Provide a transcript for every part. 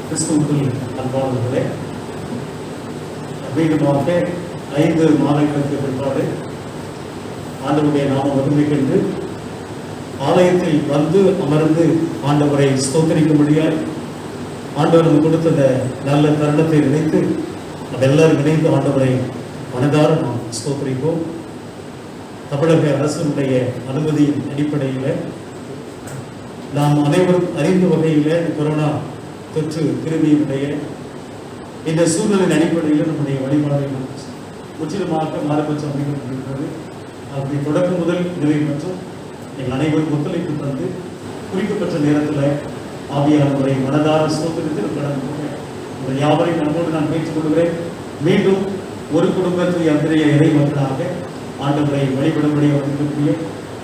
கிறிஸ்துவுக்குள் அன்பானவர்களே, மீண்டுமாக 5 மாதங்களுக்கு பிற்பாடு ஆண்டவருடைய நாம மகிமைக்கென்று ஆலயத்தில் வந்து அமர்ந்து ஆண்டவரை ஸ்தோத்திரிக்கும்படியாய் ஆண்டவர் நமக்கு கொடுத்த நல்ல தருணத்தை நினைத்து நம்ம எல்லாரும் இணைந்து ஆண்டவரை மனதார நாம் ஸ்தோத்திரிப்போம். தமிழக அரசினுடைய அனுமதியின் அடிப்படையில் நாம் அனைவரும் அறிந்த வகையில் கொரோனா தொற்று கிருமியினுடைய இந்த சூழ்நிலையின் அடிப்படையில் நம்முடைய வழிபாடு முற்றிலுமாக மாறுபட்ச அமைக்கப்பட்டிருக்கிறது. அப்படி தொடக்கம் முதல் நிறைவு மற்றும் எங்கள் அனைவரும் ஒத்துழைப்பு தந்து குறிக்கப்பட்ட நேரத்தில் ஆவியானவரை மனதார ஸ்தோத்திரத்தில் உங்கள் யாவரையும் நம்மோடு நான் பேசிக் கொள்கிறேன். மீண்டும் ஒரு குடும்பத்தில் அத்தகைய இறை மக்களாக ஆண்டவரை வழிபடும்படி வந்திருக்கக்கூடிய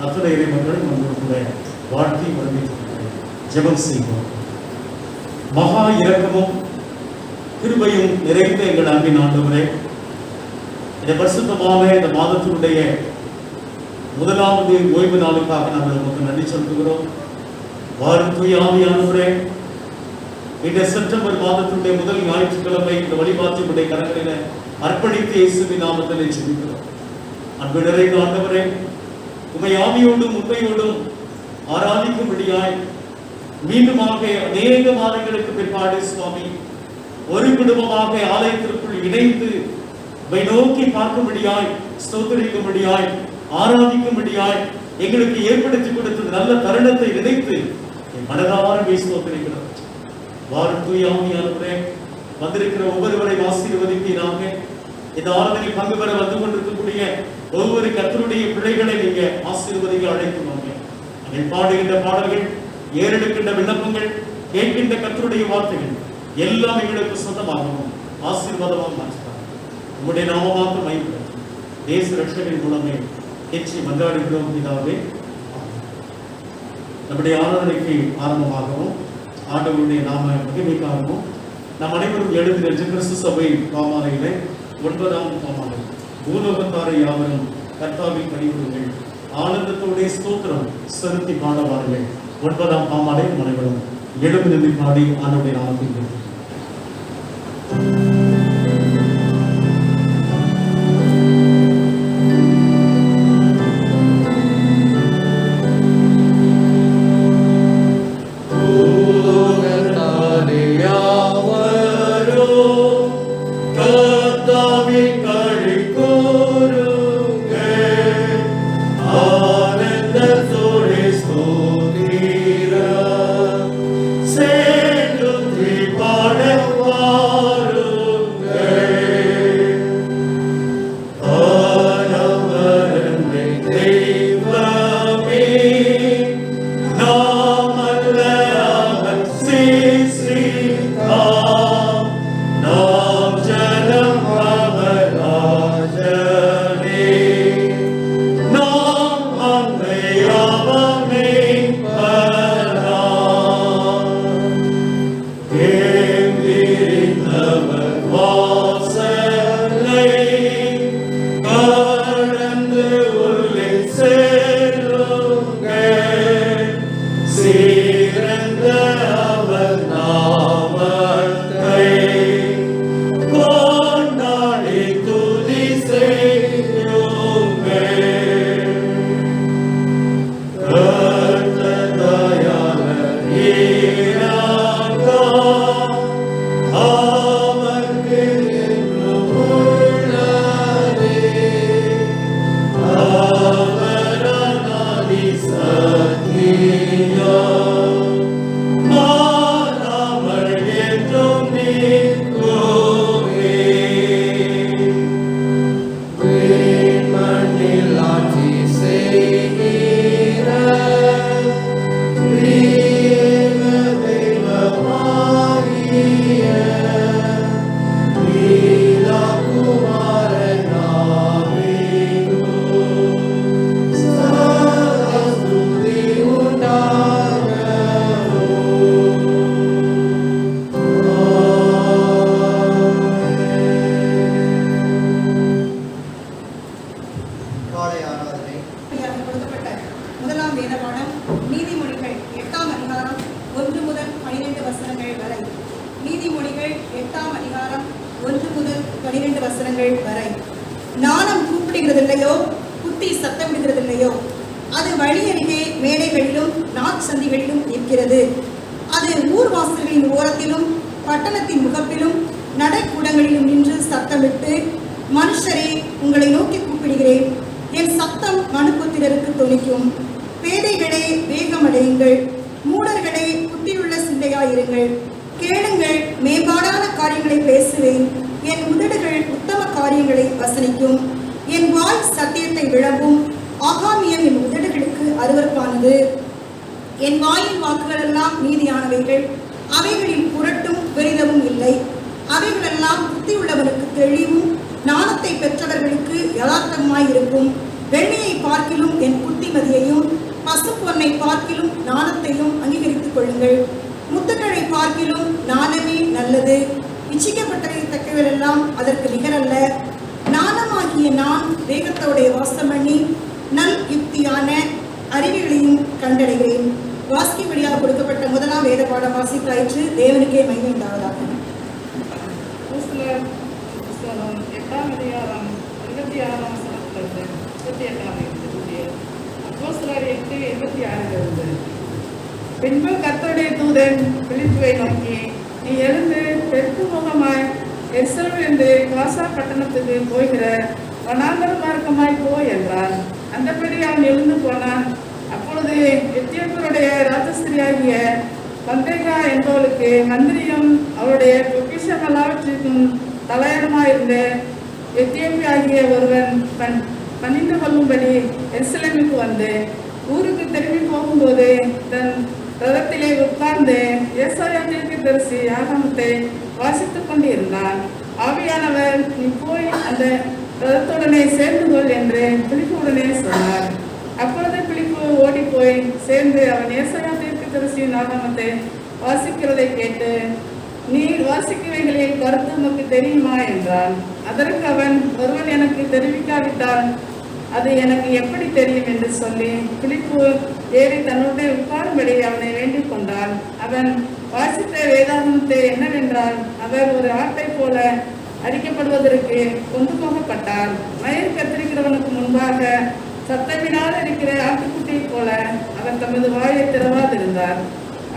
அத்தனை இறை மக்களை நம்மளுடைய வாழ்த்தி வரவேற்கிறேன். ஜெபம் செய்வோம். மகா இரக்கமும் கிருபையும் நிறைந்த எங்கள் அன்பின் ஆண்டவரே, இந்த பரிசுத்தமான இந்த மாதத்தினுடைய முதலாவது ஓய்வு நாளுக்காக நாங்கள் நமக்கு நன்றி செலுத்துகிறோம். வாரும் தூய ஆவியானவரே, இந்த செப்டம்பர் மாதத்தினுடைய முதல் ஞாயிற்றுக்கிழமை இந்த வழிபாட்டினுடைய கரங்களில அர்ப்பணித்து இயேசுவின் நாமத்திலே ஜெபிக்கிறோம். அன்பு நிறைந்த ஆண்டவரே, உம்மை ஆவியோடும் உண்மையோடும் ஆராதிக்கும்படியாய் மீண்டுமாக அநேக மாதங்களுக்கு பிற்பாடு சுவாமி ஒரு குடும்பமாக ஆலயத்திற்குள் இணைந்து உம்மை நோக்கி பார்க்கும்படியாய், ஸ்தோத்திரிக்கும்படியாய், ஆராதிக்கும்படியாய் எங்களுக்கு ஏற்படுத்தி கொடுத்த நல்ல தருணத்தை நினைத்து மனதார ஸ்தோத்திரிக்கிறோம். வாரும் தூய ஆவியானவரே, வந்திருக்கிற ஒவ்வொருவரை ஆசீர்வதிப்பீராக. இந்த ஆராதனையில் பங்கு பெற வந்து கொண்டிருக்கக்கூடிய ஒவ்வொரு கர்த்தருடைய பிள்ளைகளை நீங்க ஆசீர்வதிக்க அழைத்துவாங்க. நீங்கள் பாடுகின்ற பாடல்கள், ஏறெடுக்கின்ற விண்ணப்பங்கள், கேட்கின்ற கர்த்தருடைய வார்த்தைகள் எல்லாம் எங்களுக்கு சொந்தமாகவும் ஆசீர்வாதமாக மாற்றுவாங்க. உங்களுடைய நாமமாக மையப்படுத்தும் தேச ரட்சகரின் மூலமே எச்சி மன்றாடுகிறோம் பிதாவே. நம்முடைய ஆராதனைக்கு ஆரம்பமாகவும் ஆண்டவருடைய நாம மகிமைக்காகவும் நாம் அனைவரும் எழுதி நின்று கிறிஸ்து சபை பாமாலையிலே 9ஆம் பாமாலை பூலோகத்தாரை யாவரும் கர்த்தாவின் பணிபுரிகள் ஆனந்தத்தோடைய ஸ்தோத்திரம் செலுத்தி பாடவார்கள். 9ஆம் பாமாலை அனைவரும் எழுதி நின்று பாடி ஆண்டவருடைய நாமத்தில் Yeah. 12 வசனங்கள் வரை. நாணம் கூப்பிடுகிறதில்லையோ, புத்தி சத்தமிடுகிறதில்லையோ, அது வழி அருகே மேடைகளிலும் நாட்சந்திகளிலும் நிற்கிறது. அது ஊர்வாசல்களின் ஓரத்திலும் பட்டணத்தின் முகப்பிலும் நடைக்கூடங்களிலும் நின்று சத்தமிட்டு, மனுஷரே, உங்களை நோக்கி கூப்பிடுகிறேன், என் சத்தம் மனுபுத்திரருக்கு தொனிக்கும். பேதைகளே, வேகமடையுங்கள், மூடர்களே, புத்தியுள்ள சிந்தையாயிருங்கள். கேளுங்கள், மேம்பாடான காரியங்களை பேசுவேன், என் உதடுகள் உத்தம காரியங்களை வசனிக்கும். என் வாய் சத்தியத்தை விளம்பும், ஆகாமியம் என் உதடுகளுக்கு அருவருப்பானது. என் வாயின் வாக்குகள் எல்லாம் நீதியானவைகள், அவைகளில் புரட்டும் பெரிதமும் இல்லை. அவைகளெல்லாம் புத்தியுள்ளவனுக்கு தெளிவும் ஞானத்தை பெற்றவர்களுக்கு யதார்த்தமாயிருக்கும். வெள்ளியை பார்க்கிலும் என் புத்திமதியையும் பசுப்பொன்னை பார்க்கிலும் ஞானத்தையும் அங்கீகரித்துக் கொள்ளுங்கள். முத்துக்களை பார்க்கிலும் ஞானமே நல்லது. இச்சிக்கப்பட்டவை தக்கவரெல்லாம் அதற்கு நிகரல்ல. ஞானமாகிய நான் வேகத்தோடைய வாசம் பண்ணி நல் யுக்தியான அறிவுகளையும் கண்டடைகிறேன். வாசிக்கும்படியாக கொடுக்கப்பட்ட முதலாம் வேத பாடம் வாசித்தாயிற்று. தேவனுக்கே மகிமை உண்டாவதாக. 8ஆம் அதிகாரம் 26ஆம் வசனத்திலிருந்து 38ஆம் அப்போஸ்தலர் 8:26 பின்பு கர்த்தருடைய தூதன் பிலிப்புவை நோக்கி, நீ எழுந்து தெற்கு முகமாய் எருசலேமிலிருந்து காசா பட்டணத்துக்கு போகிற வனாந்தர மார்க்கமாய் போ என்றான். அந்தபடி அவன் எழுந்து போனான். அப்பொழுது எத்தியோப்பியருடைய ராஜஸ்திரியாகிய பந்தேகா என்பவளுக்கு மந்திரியும் அவருடைய பொக்கிஷம் எல்லாவற்றிற்கும் தலையணமாயிருந்த எத்தியோப்பியாகிய ஒருவன் பணிந்து கொள்ளும்படி எருசலேமுக்கு வந்து ஊருக்கு திரும்பி போகும்போது தன் ரதத்திலே உட்கார்ந்து ஏசாயா தீர்க்கதரிசி ஆகமத்தை வாசித்துக் கொண்டிருந்தான். ஆவியானவர், நீ போய் அந்த ரதத்துடனே சேர்ந்து கொள் என்று பிலிப்புடனே சொன்னார். அப்பொழுது பிலிப்பு ஓடி போய் சேர்ந்து அவன் ஏசாயா தீர்க்கதரிசியின் ஆகமத்தை வாசிக்கிறதை கேட்டு, நீர் வாசிக்கிறவைகளில் கருத்து உமக்கு தெரியுமா என்றான். அதற்கு அவன், ஒருவன் எனக்கு தெரிவிக்காவிட்டால் அது எனக்கு எப்படி தெரியும் என்று சொல்லி பிலிப்பு ஏறி தன்னுடைய உட்காரும்படி அவனை வேண்டிக் கொண்டான். அவன் வாசித்த வேதாகமத்தை என்னவென்றால், அவர் ஒரு ஆட்டை போல அடிக்கப்படுவதற்கு கொண்டு போகப்பட்டார். மயிர் கத்திரிக்கிறவனுக்கு முன்பாக சத்தமினால் இருக்கிற ஆட்டுக்குட்டியை போல அவர் தமது வாயை திறவாதிருந்தார்.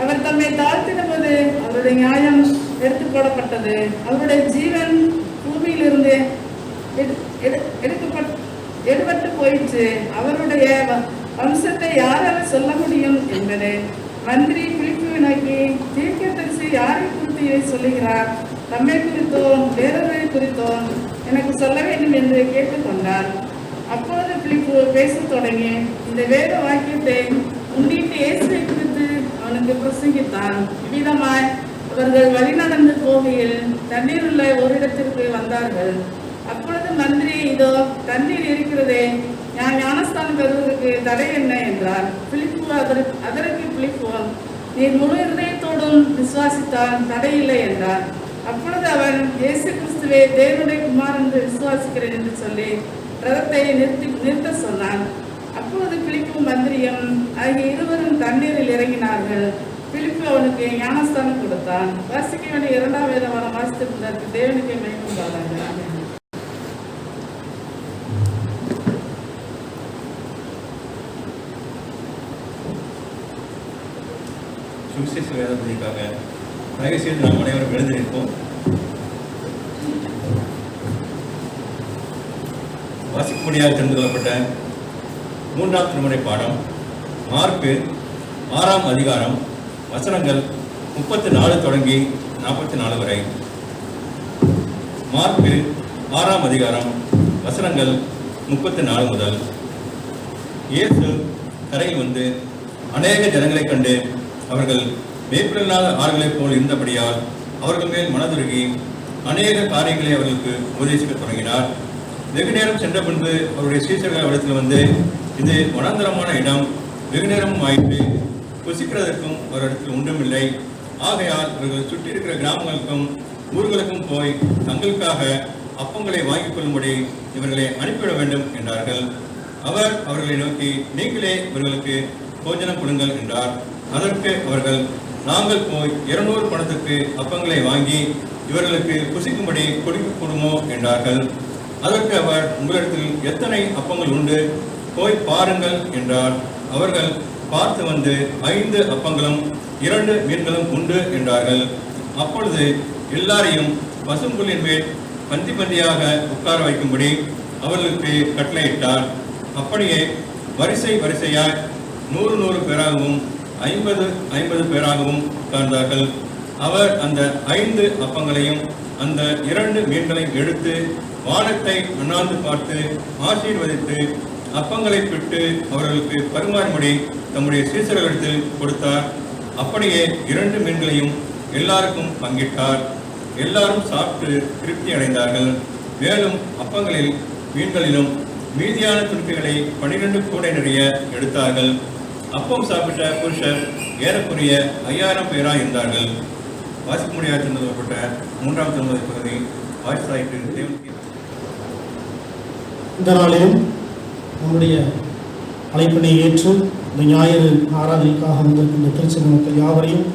அவர் தம்மை தாழ்த்தினபோது அவருடைய நியாயம் எடுத்து போடப்பட்டது. அவருடைய ஜீவன் பூமியிலிருந்து எடுபட்டு போயிற்று. அவருடைய வம்சத்தை யாரால் சொல்ல முடியும் என்பது. மந்திரி பிலிப்புவை நோக்கி, தீர்க்கதரிசி யாரை குறித்து இதை சொல்லுகிறார்? தம்மை குறித்தோ வேறொருவரை குறித்தோ எனக்கு சொல்ல வேண்டும் என்று கேட்டுக்கொண்டார். அப்பொழுது பிலிப்பு பேசத் தொடங்கி இந்த வேத வாக்கியத்தை முன்னிட்டு இயேசுவை குறித்து அவனுக்கு பிரசங்கித்தான். இவ்விதமாய் அவர்கள் வழிநடந்து போகையில் தண்ணீர் உள்ள ஒரு இடத்திற்கு வந்தார்கள். அப்பொழுது மந்திரி, இதோ தண்ணீர் இருக்கிறதே, நான் ஞானஸ்தானம் பெறுவதற்கு தடை என்ன என்றார். பிலிப்பு அதற்கு பிலிப்பு, நீர் முழு இருதயத்தோடும் விசுவாசித்தால் தடையில்லை என்றார். அப்பொழுது அவன், இயேசு கிறிஸ்துவே தேவனுடைய குமாரன் என்று விசுவாசிக்கிறேன் என்று சொல்லி ரதத்தை நிறுத்த சொன்னான். அப்பொழுது பிலிப்பு மந்திரியும் ஆகிய இருவரும் தண்ணீரில் இறங்கினார்கள். பிலிப்பு அவனுக்கு ஞானஸ்தானம் கொடுத்தான். வாசிக்க வேண்டிய 2ஆம் வேதம் வாசித்திருந்ததற்கு தேவனுக்கு மகிமை உண்டாவதாக. சுவிசேஷ வேதத்துக்காக தயவு செய்து நாம் அனைவரும் எழுந்திருப்போம். வாசிக்கும்படியாக தெரிந்து கொள்ளப்பட்ட 3ஆம் திருமுறை பாடம் மார்க்கு 6ஆம் அதிகாரம் வசனங்கள் 34 தொடங்கி 44 வரை. மார்க்கு 6ஆம் அதிகாரம் வசனங்கள் 34 முதல். இயேசு கரையில் வந்து அநேக ஜனங்களை கண்டு அவர்கள் மேய்ப்பனில்லாத ஆறுகளைப் போல் இருந்தபடியால் அவர்கள் மேல் மனதுருகி அநேக காரியங்களை அவர்களுக்கு உபதேசிக்க தொடங்கினார். வெகு நேரம் சென்ற பின்பு அவருடைய சீசர்கள் இடத்தில் வந்து, இது வனாந்தரமான இடம், வெகு நேரமும் ஆயிற்று, புசிக்கிறதற்கும் ஒரு இடத்தில் ஒன்றுமில்லை. ஆகையால் இவர்கள் சுற்றி இருக்கிற கிராமங்களுக்கும் ஊர்களுக்கும் போய் தங்களுக்காக அப்பங்களை வாங்கிக் கொள்ளும்படி இவர்களை அனுப்பிவிட வேண்டும் என்றார்கள். அவர் அவர்களை நோக்கி, நீங்களே இவர்களுக்கு போஜனம் கொடுங்கள் என்றார். அதற்கு அவர்கள், நாங்கள் போய் 200 பணத்துக்கு அப்பங்களை வாங்கி இவர்களுக்கு புசிக்கும்படி கொடுக்கக்கூடுமோ என்றார்கள். அதற்கு அவர், உங்களிடத்தில் எத்தனை அப்பங்கள் உண்டு? போய் பாருங்கள் என்றார். அவர்கள் பார்த்து வந்து, 5 அப்பங்களும் 2 மீன்களும் உண்டு என்றார்கள். அப்பொழுது எல்லாரையும் பசும்புல்லின் மேல் பந்தி பந்தியாக உட்கார வைக்கும்படி அவர்களுக்கு கட்டளையிட்டார். அப்படியே வரிசை வரிசையாய் 100 பேராகவும் 50 பேராகவும் உட்கார்ந்தார்கள். அவர் அந்த 5 அப்பங்களையும் அந்த 2 மீன்களையும் எடுத்து வானத்தை அண்ணாந்து பார்த்து ஆசீர்வதித்து அப்பங்களை பிட்டு அவர்களுக்கு பரிமாறும்படி தம்முடைய சீசர்களிடத்தில் கொடுத்தார். அப்படியே 2 மீன்களையும் எல்லாருக்கும் பங்கிட்டார். எல்லாரும் சாப்பிட்டு திருப்தி அடைந்தார்கள். மேலும் அப்பங்களில் மீன்களிலும் மீதியான துணிக்கைகளை 12 கூடை நிறைய எடுத்தார்கள். அப்பம் சாப்பிட்ட புருஷர் ஏறக்குறைய 5000 பேராக இருந்தார்கள். வாசிக்க முடியாது சொல்லப்பட்ட 3ஆம் திருமுறை பகுதி வாசித்தாயிற்று. இந்த நாளிலும் நம்முடைய அழைப்பினை ஏற்று இந்த ஞாயிறு ஆராதனைக்காக வந்திருக்கின்ற திருச்சபை மக்கள் யாவரையும்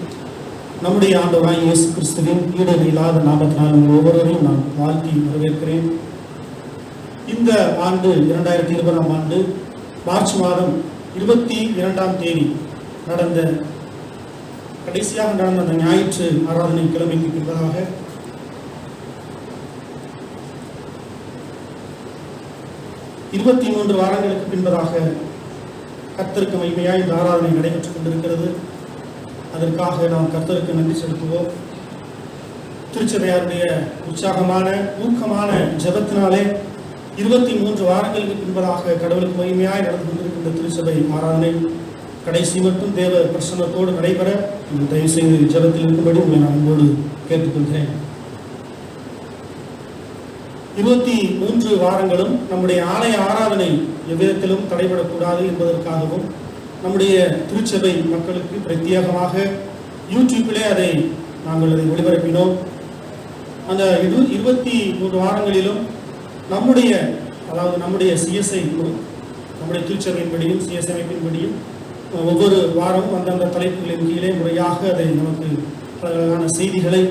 நம்முடைய ஆண்டவராய் இயேசு கிறிஸ்துவின் ஈடு இல்லாத நாமத்தினால் உங்கள் ஒவ்வொருவரையும் நான் வாழ்த்தி வரவேற்கிறேன். இந்த ஆண்டு 2020ஆம் ஆண்டு மார்ச் மாதம் 22ஆம் தேதி கடைசியாக நடந்த அந்த ஞாயிற்று ஆராதனை கிழமைக்கு பின்பதாக 23 வாரங்களுக்கு பின்பதாக கர்த்தருக்கு மகிமையாய் இந்த ஆராதனை நடைபெற்றுக் கொண்டிருக்கிறது. அதற்காக நாம் கர்த்தருக்கு நன்றி செலுத்துவோம். திருச்சபையாருடைய உற்சாகமான ஊக்கமான ஜெபத்தினாலே 23 வாரங்களுக்கு பின்பதாக கடவுளுக்கு மகிமையாய் நடந்து கொண்டிருக்கின்ற திருச்சபை ஆராதனை கடைசி மட்டும் தேவ பிரசன்னத்தோடு நடைபெற தயவு செய்து ஜெபத்தில் இருக்கும்படி உங்களை நான் அன்போடு கேட்டுக்கொள்கிறேன். 23 வாரங்களும் நம்முடைய ஆலய ஆராதனை எவ்விதத்திலும் தடைபடக்கூடாது என்பதற்காகவும் நம்முடைய திருச்சபை மக்களுக்கு பிரத்யேகமாக யூடியூப்பிலே நாங்கள் அதை ஒளிபரப்பினோம். அந்த 23 வாரங்களிலும் நம்முடைய சிஎஸ்ஐ நம்முடைய திருச்சபையின்படியும் சிஎஸ்ஐ அமைப்பின்படியும் ஒவ்வொரு வாரம் அந்தந்த தலைப்புகளின் கீழே முறையாக நமக்கு பலவகையான செய்திகளை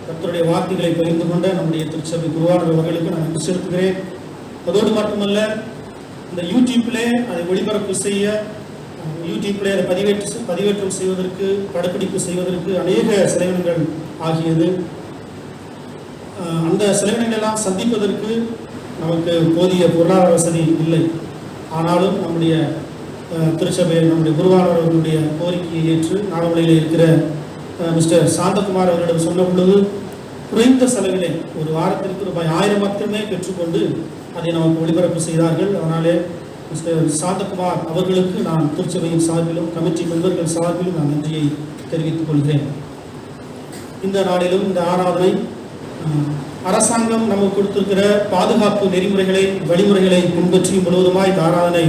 கர்த்தருடைய வார்த்தைகளை பகிர்ந்து கொண்ட நம்முடைய திருச்சபை குருவானவர் அவர்களுக்கு நான் நன்றி செலுத்துகிறேன். அதோடு மட்டுமல்ல, இந்த யூடியூப்பிலே அதை ஒளிபரப்பு செய்ய யூடியூப்பிலே அதை பதிவேற்றம் செய்வதற்கு படப்பிடிப்பு செய்வதற்கு அநேக செலவினங்கள் ஆகியது. அந்த செலவினங்கள் எல்லாம் சந்திப்பதற்கு நமக்கு போதிய பொருளாதார வசதி இல்லை. ஆனாலும் நம்முடைய திருச்சபை நம்முடைய குருவானவர் அவர்களுடைய கோரிக்கையை ஏற்று நாகமலையில் இருக்கிற மிஸ்டர் சாந்தகுமார் அவர்களிடம் சொன்ன பொழுது குறைந்த செலவிலே ஒரு வாரத்திற்கு ரூபாய் 1000 மட்டுமே பெற்றுக்கொண்டு அதை நமக்கு ஒளிபரப்பு செய்தார்கள். அதனாலே மிஸ்டர் சாந்தகுமார் அவர்களுக்கு நான் திருச்சபையின் சார்பிலும் கமிட்டி மெம்பர்கள் சார்பிலும் நான் நன்றியை தெரிவித்துக் கொள்கிறேன். இந்த நாளிலும் இந்த ஆராதனை அரசாங்கம் நமக்கு கொடுத்திருக்கிற பாதுகாப்பு நெறிமுறைகளை வழிமுறைகளை பின்பற்றி முழுவதுமாய் இந்த ஆராதனை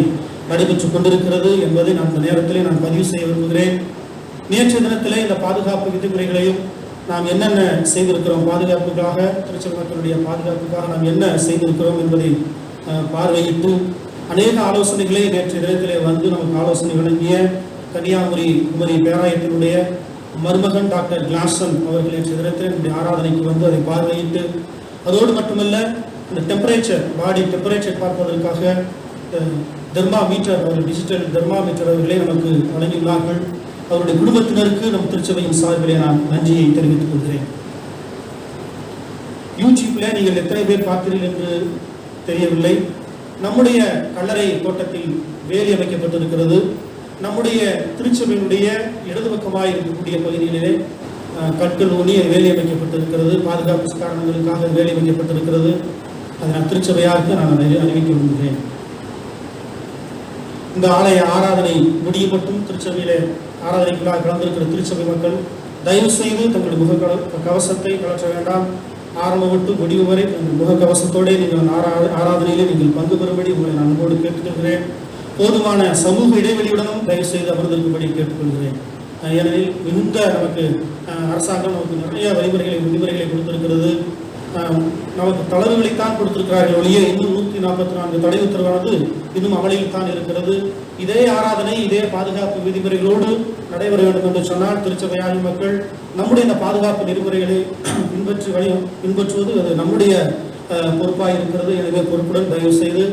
நடைபெற்றுக் கொண்டிருக்கிறது என்பதை நான் இந்த நேரத்திலே நான் பதிவு செய்ய விரும்புகிறேன். நேற்றைய தினத்திலே இந்த பாதுகாப்பு விதிமுறைகளையும் நாம் என்னென்ன செய்திருக்கிறோம், பாதுகாப்புக்காக திருச்சபை மக்களுடைய பாதுகாப்புக்காக நாம் என்ன செய்திருக்கிறோம் என்பதை பார்வையிட்டு அநேக ஆலோசனைகளை நேற்றைய தினத்திலே வந்து நமக்கு ஆலோசனை வழங்கிய கன்னியாகுமரி குமரி பேராயத்தினுடைய மருமகன் டாக்டர் கிளாசன் அவர்கள் நேற்றைய தினத்திலே நம்முடைய ஆராதனைக்கு வந்து அதை பார்வையிட்டு, அதோடு மட்டுமல்ல இந்த பாடி டெம்பரேச்சர் பார்ப்பதற்காக தெர்மாமீட்டர் அவர்கள் டிஜிட்டல் தெர்மாமீட்டர் அவர்களே நமக்கு வழங்கியுள்ளார்கள். அவருடைய குடும்பத்தினருக்கு நம் திருச்சபையின் சார்பிலே நான் நன்றியை தெரிவித்துக் கொள்கிறேன். யூடியூப்ல நீங்கள் எத்தனை பேர் பார்த்தீர்கள் என்று தெரியவில்லை. நம்முடைய கல்லறை தோட்டத்தில் வேலி அமைக்கப்பட்டிருக்கிறது. நம்முடைய திருச்சபையினுடைய இடது பக்கமாக இருக்கக்கூடிய பகுதிகளிலே கற்கள் ஊனி வேலி அமைக்கப்பட்டிருக்கிறது. பாதுகாப்பு காரணங்களுக்காக வேலி அமைக்கப்பட்டிருக்கிறது. அதை நான் திருச்சபையாக நான் அறிவிக்க விரும்புகிறேன். இந்த ஆலய ஆராதனை முடிய மட்டும் திருச்சபையிலே ஆராதனைக்குள்ளாக கலந்திருக்கிற திருச்சபை மக்கள் தயவு செய்து தங்களுடைய முகக்கவசத்தை கலற்ற வேண்டாம். ஆரம்பம் விட்டு முடிவு வரை தங்கள் முகக்கவசத்தோடு நீங்கள் ஆராதனையிலே நீங்கள் பங்கு பெறும்படி உங்களை நான் அன்போடு கேட்டுக்கொள்கிறேன். போதுமான சமூக இடைவெளியுடனும் தயவு செய்து அமர்ந்திருக்கும்படி கேட்டுக்கொள்கிறேன். ஏனெனில் இந்த நமக்கு அரசாங்கம் நமக்கு நிறைய விதிமுறைகளை கொடுத்திருக்கிறது. நமக்கு தளர்வுகளைத்தான் கொடுத்திருக்கிறார்கள் ஒழிய இன்னும் 144 தடை உத்தரவானது இன்னும் அமலில் தான் இருக்கிறது. இதே ஆராதனை இதே பாதுகாப்பு விதிமுறைகளோடு நடைபெற வேண்டும் என்று சொன்னால் திருச்சபையாகி மக்கள் நம்முடைய இந்த பாதுகாப்பு நெறிமுறைகளை பின்பற்றுவது அது நம்முடைய பொறுப்பாக இருக்கிறது. எனவே பொறுப்புடன் தயவு செய்து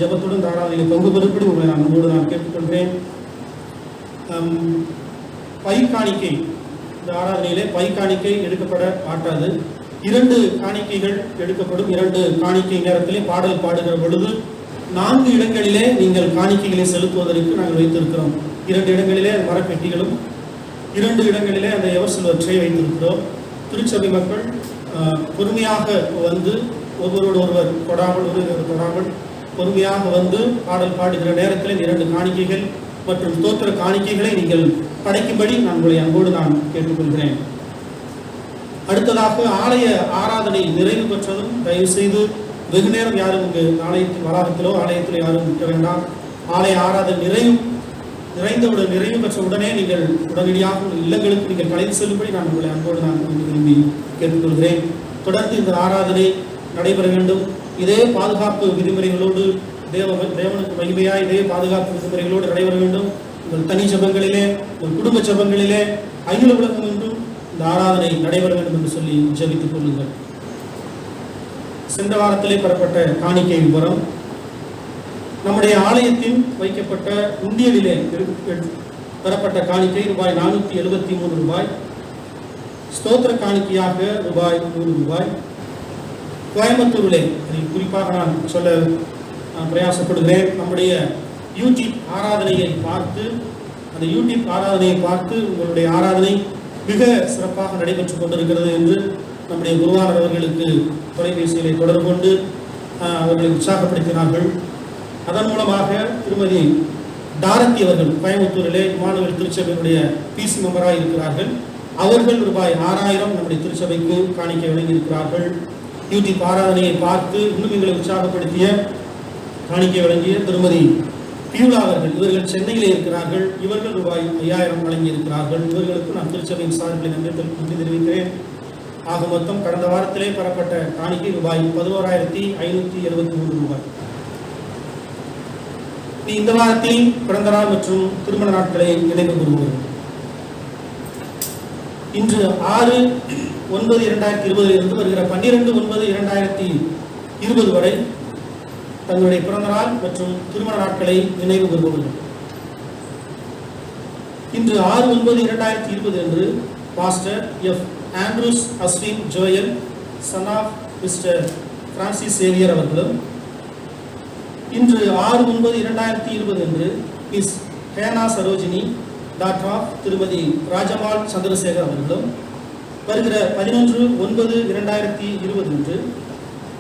ஜெபத்துடன் இந்த ஆராதனையில் பங்கு பெறும்படி உங்களை நான் கேட்டுக்கொள்கிறேன். பை காணிக்கை, இந்த ஆராதனையிலே பை காணிக்கை எடுக்கப்பட மாட்டாது. 2 காணிக்கைகள் எடுக்கப்படும். 2 காணிக்கை நேரத்திலே பாடல் பாடுகிற பொழுது 4 இடங்களிலே நீங்கள் காணிக்கைகளை செலுத்துவதற்கு நாங்கள் வைத்திருக்கிறோம். 2 இடங்களிலே மரப்பெட்டிகளும், 2 இடங்களிலே அந்த எவர்சில்வற்றை வைத்திருக்கிறோம். திருச்சபை மக்கள் பொறுமையாக வந்து ஒருவரோடு ஒருவர் தொடாமல் பொறுமையாக வந்து பாடல் பாடுகிற நேரத்தில் 2 காணிக்கைகள் மற்றும் ஸ்தோத்திர காணிக்கைகளை நீங்கள் படைக்கும்படி நான் உங்களை அன்போடு நான் கேட்டுக்கொள்கிறேன். அடுத்ததாக ஆலய ஆராதனை நிறைவு பெற்றதும் தயவு செய்து வெகு நேரம் யாரும் இங்கு ஆலயத்தில் வளாகத்திலோ ஆலயத்திலோ யாரும் நிற்க வேண்டாம். ஆலய ஆராதனை நிறைவு பெற்ற உடனே நீங்கள் உடனடியாக இல்லங்களுக்கு நீங்கள் கலைந்து செல்லும்படி நான் உங்களை அன்போடு நான் விரும்பி கேட்டுக்கொள்கிறேன். தொடர்ந்து இந்த ஆராதனை நடைபெற வேண்டும். இதே பாதுகாப்பு விதிமுறைகளோடு தேவனுக்கு மகிமையாய் இதே பாதுகாப்பு விதிமுறைகளோடு நடைபெற வேண்டும். உங்கள் தனி ஜபங்களிலே, உங்கள் குடும்ப ஜபங்களிலே, அகில உலகம் என்றும் இந்த ஆராதனை நடைபெற வேண்டும் என்று சொல்லி ஜெபித்துக் கொள்ளுங்கள். சென்ற வாரத்திலே பெறப்பட்ட காணிக்கை விவரம். நம்முடைய ஆலயத்தின் வைக்கப்பட்ட உண்டியலிலே பெறப்பட்ட காணிக்கை ரூபாய் 473. ஸ்தோத்திர காணிக்கையாக ரூபாய் 100. கோயம்புத்தூரிலே குறிப்பாக நான் சொல்ல பிரயாசப்படுகிறேன். நம்முடைய யூடியூப் ஆராதனையை பார்த்து உங்களுடைய ஆராதனை மிக சிறப்பாக நடைபெற்றுக் கொண்டிருக்கிறது என்று நம்முடைய குருவானர் அவர்களுக்கு தொலைபேசிகளை தொடர்பு கொண்டு அவர்களை உற்சாகப்படுத்தினார்கள். அதன் மூலமாக திருமதி டாரத்தி அவர்கள் கோயம்புத்தூரிலே இமானுவேல் திருச்சபையினுடைய பிசி மெம்பராக இருக்கிறார்கள். அவர்கள் ரூபாய் 6000 நம்முடைய திருச்சபைக்கு காணிக்கை வழங்கியிருக்கிறார்கள். யூடியூப் ஆராதனையை பார்த்து இன்னும் எங்களை உற்சாகப்படுத்திய காணிக்கை வழங்கிய திருமதி பியூலா அவர்கள், இவர்கள் சென்னையிலே இருக்கிறார்கள். இவர்கள் ரூபாய் 5000 வழங்கியிருக்கிறார்கள். இவர்களுக்கு நான் திருச்சபையின் சார்பில் நன்றி தெரிவிக்கிறேன். ஆக மொத்தம் கடந்த வாரத்திலே பெறப்பட்ட காணிக்கை ரூபாய் 11,573. இந்த வாரத்தில் பிறந்த நாள் மற்றும் திருமண நாட்களை நினைவு கூறுகிறோம். இன்று 6/9/2020 இருந்து வருகிற 12/9/2020 வரை தங்களுடைய பிறந்த நாள் மற்றும் திருமண நாட்களை நினைவு கூறுபவர்கள். இன்று 6/9/2020 அன்று pastor F Andrews Ashwin Joel, son of mister Francis Xavier அவர்களும், இன்று 6/9/2020 அன்று miss Hena Sarojini, daughter of திருமதி ராஜமால் சந்திரசேகர் அவர்களும், வருகிற 11/9/2020 அன்று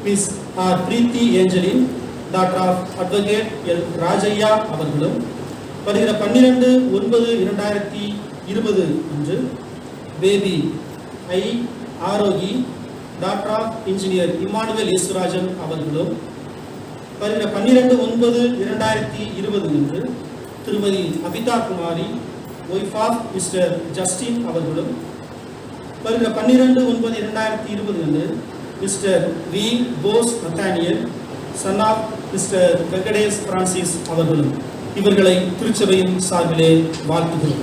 miss R Preethi Angeline, daughter of advocate L Rajaiah அவர்களும், வருகிற 12/9/2020 அன்று baby I Aarohi, daughter of engineer Emmanuel Eswarajan அவர்களும், வருகிற 12/9/2020 அன்று திருமதி Abitha Kumari, wife of mister Justin அவர்களும், வருகிற 12/9/2020 அன்று mister V Bose Nathaniel, Sun of mister Venkatesh Francis அவர்களும் இவர்களை திருச்சபையின் சார்பிலே வாழ்த்துகிறோம்.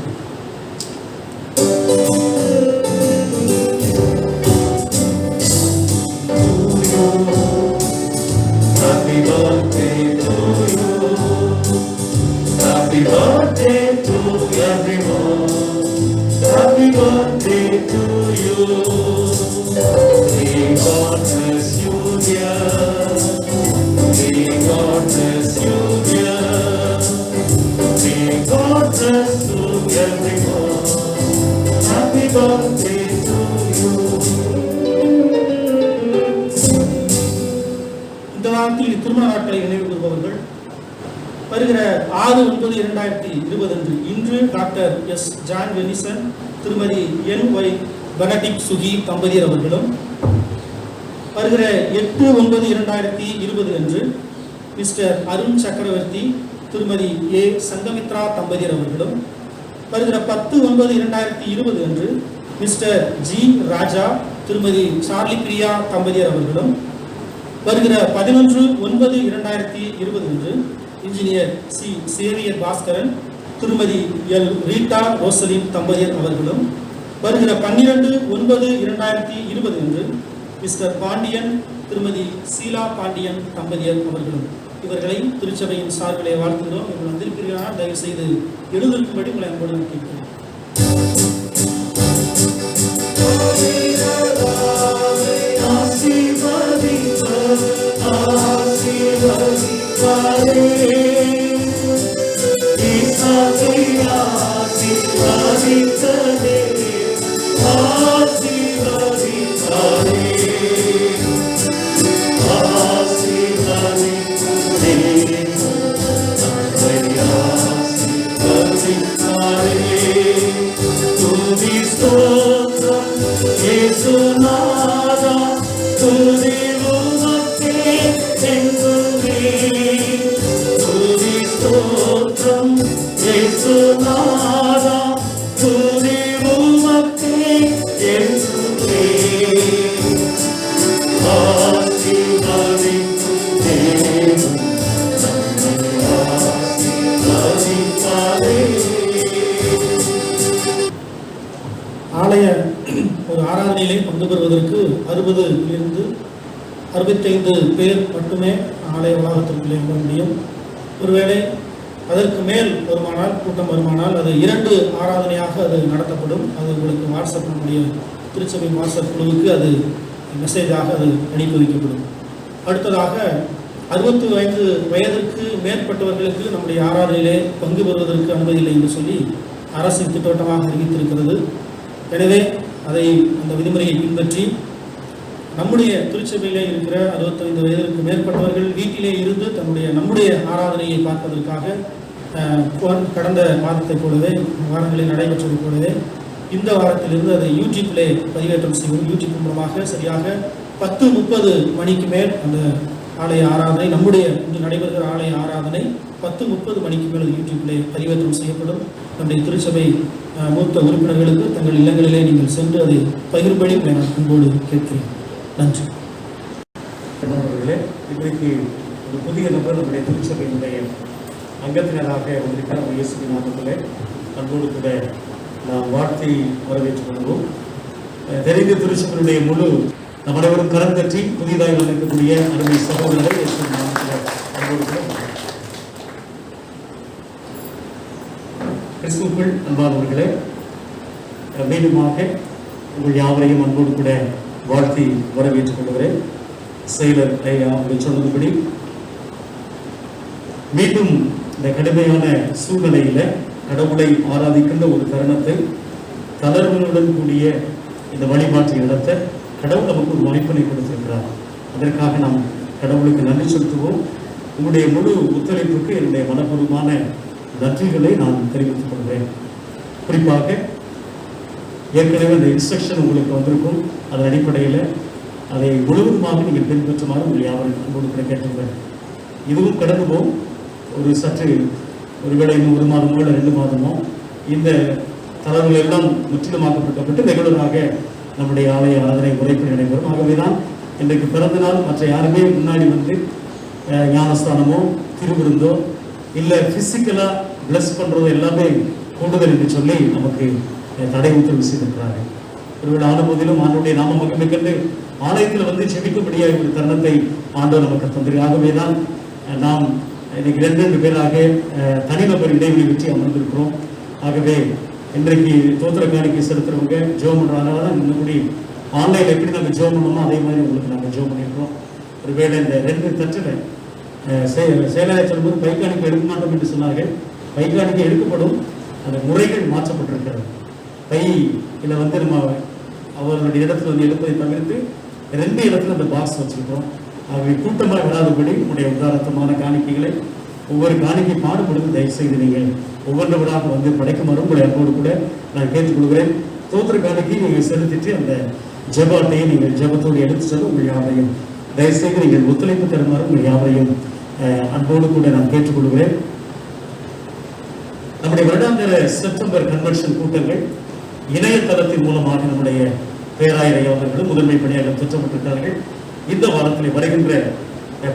Happy birthday to you. Happy birthday to everyone. Happy birthday to you. May God bless you, dear. May God bless you, dear. May God bless to everyone. Happy birthday to you. இந்த வாரத்தில் திருமண நாட்களை நினைவு கூறுபவர்கள். வருகிற 6/9/2020 அன்று இன்று doctor S John Venetian, திருமதி என்.ஒய் Benedict Suki தம்பதியர் அவர்களும், வருகிற 8/9/2020 அன்று மிஸ்டர் அருண் சக்கரவர்த்தி, திருமதி ஏ சங்கமித்ரா தம்பதியர் அவர்களும், வருகிற 10/9/2020 அன்று மிஸ்டர் ஜி ராஜா, திருமதி சார்லி பிரியா தம்பதியர் அவர்களும், வருகிற 11/9/2020 அன்று இன்ஜினியர் சி சேவியர் பாஸ்கரன், திருமதி எல் ரீட்டா ரோசலின் தம்பதியர் அவர்களும், வருகிற 12/9/2020 அன்று மிஸ்டர் பாண்டியன் திருமதி சீலா பாண்டியன் தம்பதியர் அவர்களும் இவர்களை திருச்சபையின் சார்பிலே வாழ்த்துகிறோம். இவர்கள் வந்திருக்கிறார், தயவு செய்து எழுந்திருக்கும்படி உங்களை அன்போடு நான் கேட்கிறேன். ஆலய ஒரு ஆராதனையிலே பங்கு பெறுவதற்கு 60 65 பேர் மட்டுமே ஆலய வளாகத்திற்குள்ளே வர முடியும். ஒருவேளை அதற்கு மேல் வருமானால், கூட்டம் வருமானால், அது 2 ஆராதனையாக அது நடத்தப்படும். அது உங்களுக்கு வாட்ஸ்அப் நம்முடைய திருச்சபை வாட்ஸ்அப் குழுவுக்கு அது மெசேஜாக அது அனுப்பி வைக்கப்படும். அடுத்ததாக 65 வயதிற்கு மேற்பட்டவர்களுக்கு நம்முடைய ஆராதனையிலே பங்கு பெறுவதற்கு அனுமதி இல்லை என்று சொல்லி அரசு திட்டவட்டமாக அறிவித்திருக்கிறது. எனவே அந்த விதிமுறையை பின்பற்றி நம்முடைய திருச்சபையிலே இருக்கிற 65 வயதிற்கு மேற்பட்டவர்கள் வீட்டிலே இருந்து நம்முடைய ஆராதனையை பார்ப்பதற்காக கடந்த வாரத்தைப் போலவே வாரங்களில் நடைபெற்றதை போலவே இந்த வாரத்திலிருந்து அதை யூடியூப்பிலே பதிவேற்றம் செய்வோம். யூடியூப் மூலமாக சரியாக 10:30 மணிக்கு மேல் அந்த ஆலய ஆராதனை, நம்முடைய இன்று நடைபெறுகிற ஆலய ஆராதனை 10:30 மணிக்கு மேல் யூடியூப்பிலே பதிவேற்றம் செய்யப்படும். நம்முடைய திருச்சபை மூத்த உறுப்பினர்களுக்கு தங்கள் இல்லங்களிலே நீங்கள் சென்று அதை பகிர்படி நான் அன்போடு கேட்கிறேன். நன்றி. இன்றைக்கு ஒரு புதிய நபர் நம்முடைய திருச்சபையினுடைய அங்கத்தினராக வந்திருக்கிற இயேசுவின் நாமத்திலே அன்போடு கூட நாம் வாழ்த்தி வரவேற்றுக் கொள்வோம். தெரிந்த திருச்சபையினுடைய முழு நம் அனைவரும் கரம் தட்டி புதிதாக வந்திருக்கக்கூடிய அருமை சகோதரரை இயேசுவின் நாமத்திலே அன்போடு கூட கிறிஸ்துவுக்குள் அன்பானவர்களே, மீண்டுமாக உங்கள் யாவரையும் அன்போடு கூட வாழ்த்தி வரவேற்றுக் கொள்கிறேன். செயலர் ஐயா அவர்கள் சொன்னதுபடி மீண்டும் இந்த கடுமையான சூழ்நிலையில கடவுளை ஆராதிக்கின்ற ஒரு தருணத்தை தளர்வுகளுடன் கூடிய இந்த வழிபாட்டை நடத்த கடவுள் நமக்கு ஒரு வாய்ப்பினை கொடுத்திருக்கிறார். அதற்காக நாம் கடவுளுக்கு நன்றி செலுத்துவோம். உங்களுடைய முழு ஒத்துழைப்புக்கு என்னுடைய மனப்பூர்வமான நன்றிகளை நான் தெரிவித்துக் கொள்கிறேன். குறிப்பாக ஏற்கனவே அந்த இன்ஸ்ட்ரக்ஷன் உங்களுக்கு வந்திருக்கும். அதன் அடிப்படையில் அதை முழுவதுமாக நீங்கள் பின்பற்றுமாறு உங்கள் யாவரும் அன்போடு கேட்டுக்கிறேன். இதுவும் கடந்து போகும். ஒருவேளை இன்னும் 1 மாதமோ இல்லை 2 மாதமோ இந்த தளர்வுகள் எல்லாம் முற்றிலுமாக்கப்பட்டு ரெகுலராக நம்முடைய ஆலய ஆராதனை முறைப்படி நடைபெறும். ஆகவேதான் இன்றைக்கு பிறந்த நாள் மற்ற யாருமே முன்னாடி வந்து ஞானஸ்தானமோ திருவிருந்தோ இல்லை ஃபிசிக்கலாக பிளஸ் பண்ணுறதோ எல்லாமே கூடுதல் என்று சொல்லி நமக்கு தடை உத்தரவு செய்திருக்கிறாங்க. ஒருவேளை ஆன போதிலும் ஆண்டுடைய நாம மகிமைக்கண்டு ஆலயத்தில் வந்து செபிக்கும்படியாக ஒரு தருணத்தை ஆண்டவர் நமக்கு தந்திரு. ஆகவேதான் நாம் இன்னைக்கு 2 பேராக தனிநபர் இடைவெளி வச்சு அமர்ந்திருக்கிறோம். ஆகவே இன்றைக்கு தோத்திர காணிக்கை செலுத்துறவங்க ஜோம் பண்ணுறதுனால தான் இன்னும் ஆன்லைனில் எப்படி நாங்கள் ஜோம் பண்ணோமோ அதே மாதிரி உங்களுக்கு நாங்கள் ஜோம் பண்ணியிருக்கிறோம். ஒருவேளை இந்த 2 தட்டில் செயலாளர் சொல்லும்போது பைக்காணிக்கை எடுக்க மாட்டோம் என்று சொன்னார்கள். பைக்காணிக்கை எடுக்கப்படும். அந்த முறைகள் மாற்றப்பட்டிருக்கிறது. பையில் வந்து நம்ம அவர்களுடைய இடத்துல வந்து எடுப்பதை தவிர்த்து 2 இடத்துல அந்த பாக்ஸ் வச்சிருக்கிறோம். ஆகவே கூட்டமாக வராதபடி உங்களுடைய உதாரணமான காணிக்கைகளை ஒவ்வொரு காணிக்கை பாடுபடுவது தயவுசெய்து நீங்கள் ஒவ்வொன்று விடாக வந்து படைக்குமாறும் உங்களுடைய அன்போடு கூட நான் கேட்டுக்கொள்கிறேன். தோத்திர காணிக்கை நீங்கள் செலுத்திட்டு அந்த ஜெப அட்டையை நீங்கள் ஜெபத்தோடு எடுத்து செல்ல உங்கள் யாவரையும் தயவுசெய்து நீங்கள் ஒத்துழைப்பு தருமாறு உங்கள் யாவரையும் அன்போடு கூட நான் கேட்டுக்கொள்கிறேன். நம்முடைய வருடாந்திர செப்டம்பர் கன்வென்ஷன் கூட்டங்கள் இணையதளத்தின் மூலமாக நம்முடைய பேராயர் அவர்களும் முதன்மை பணியாக திட்டமிட்டிருக்கிறார்கள். இந்த வாரத்தில் வருகின்ற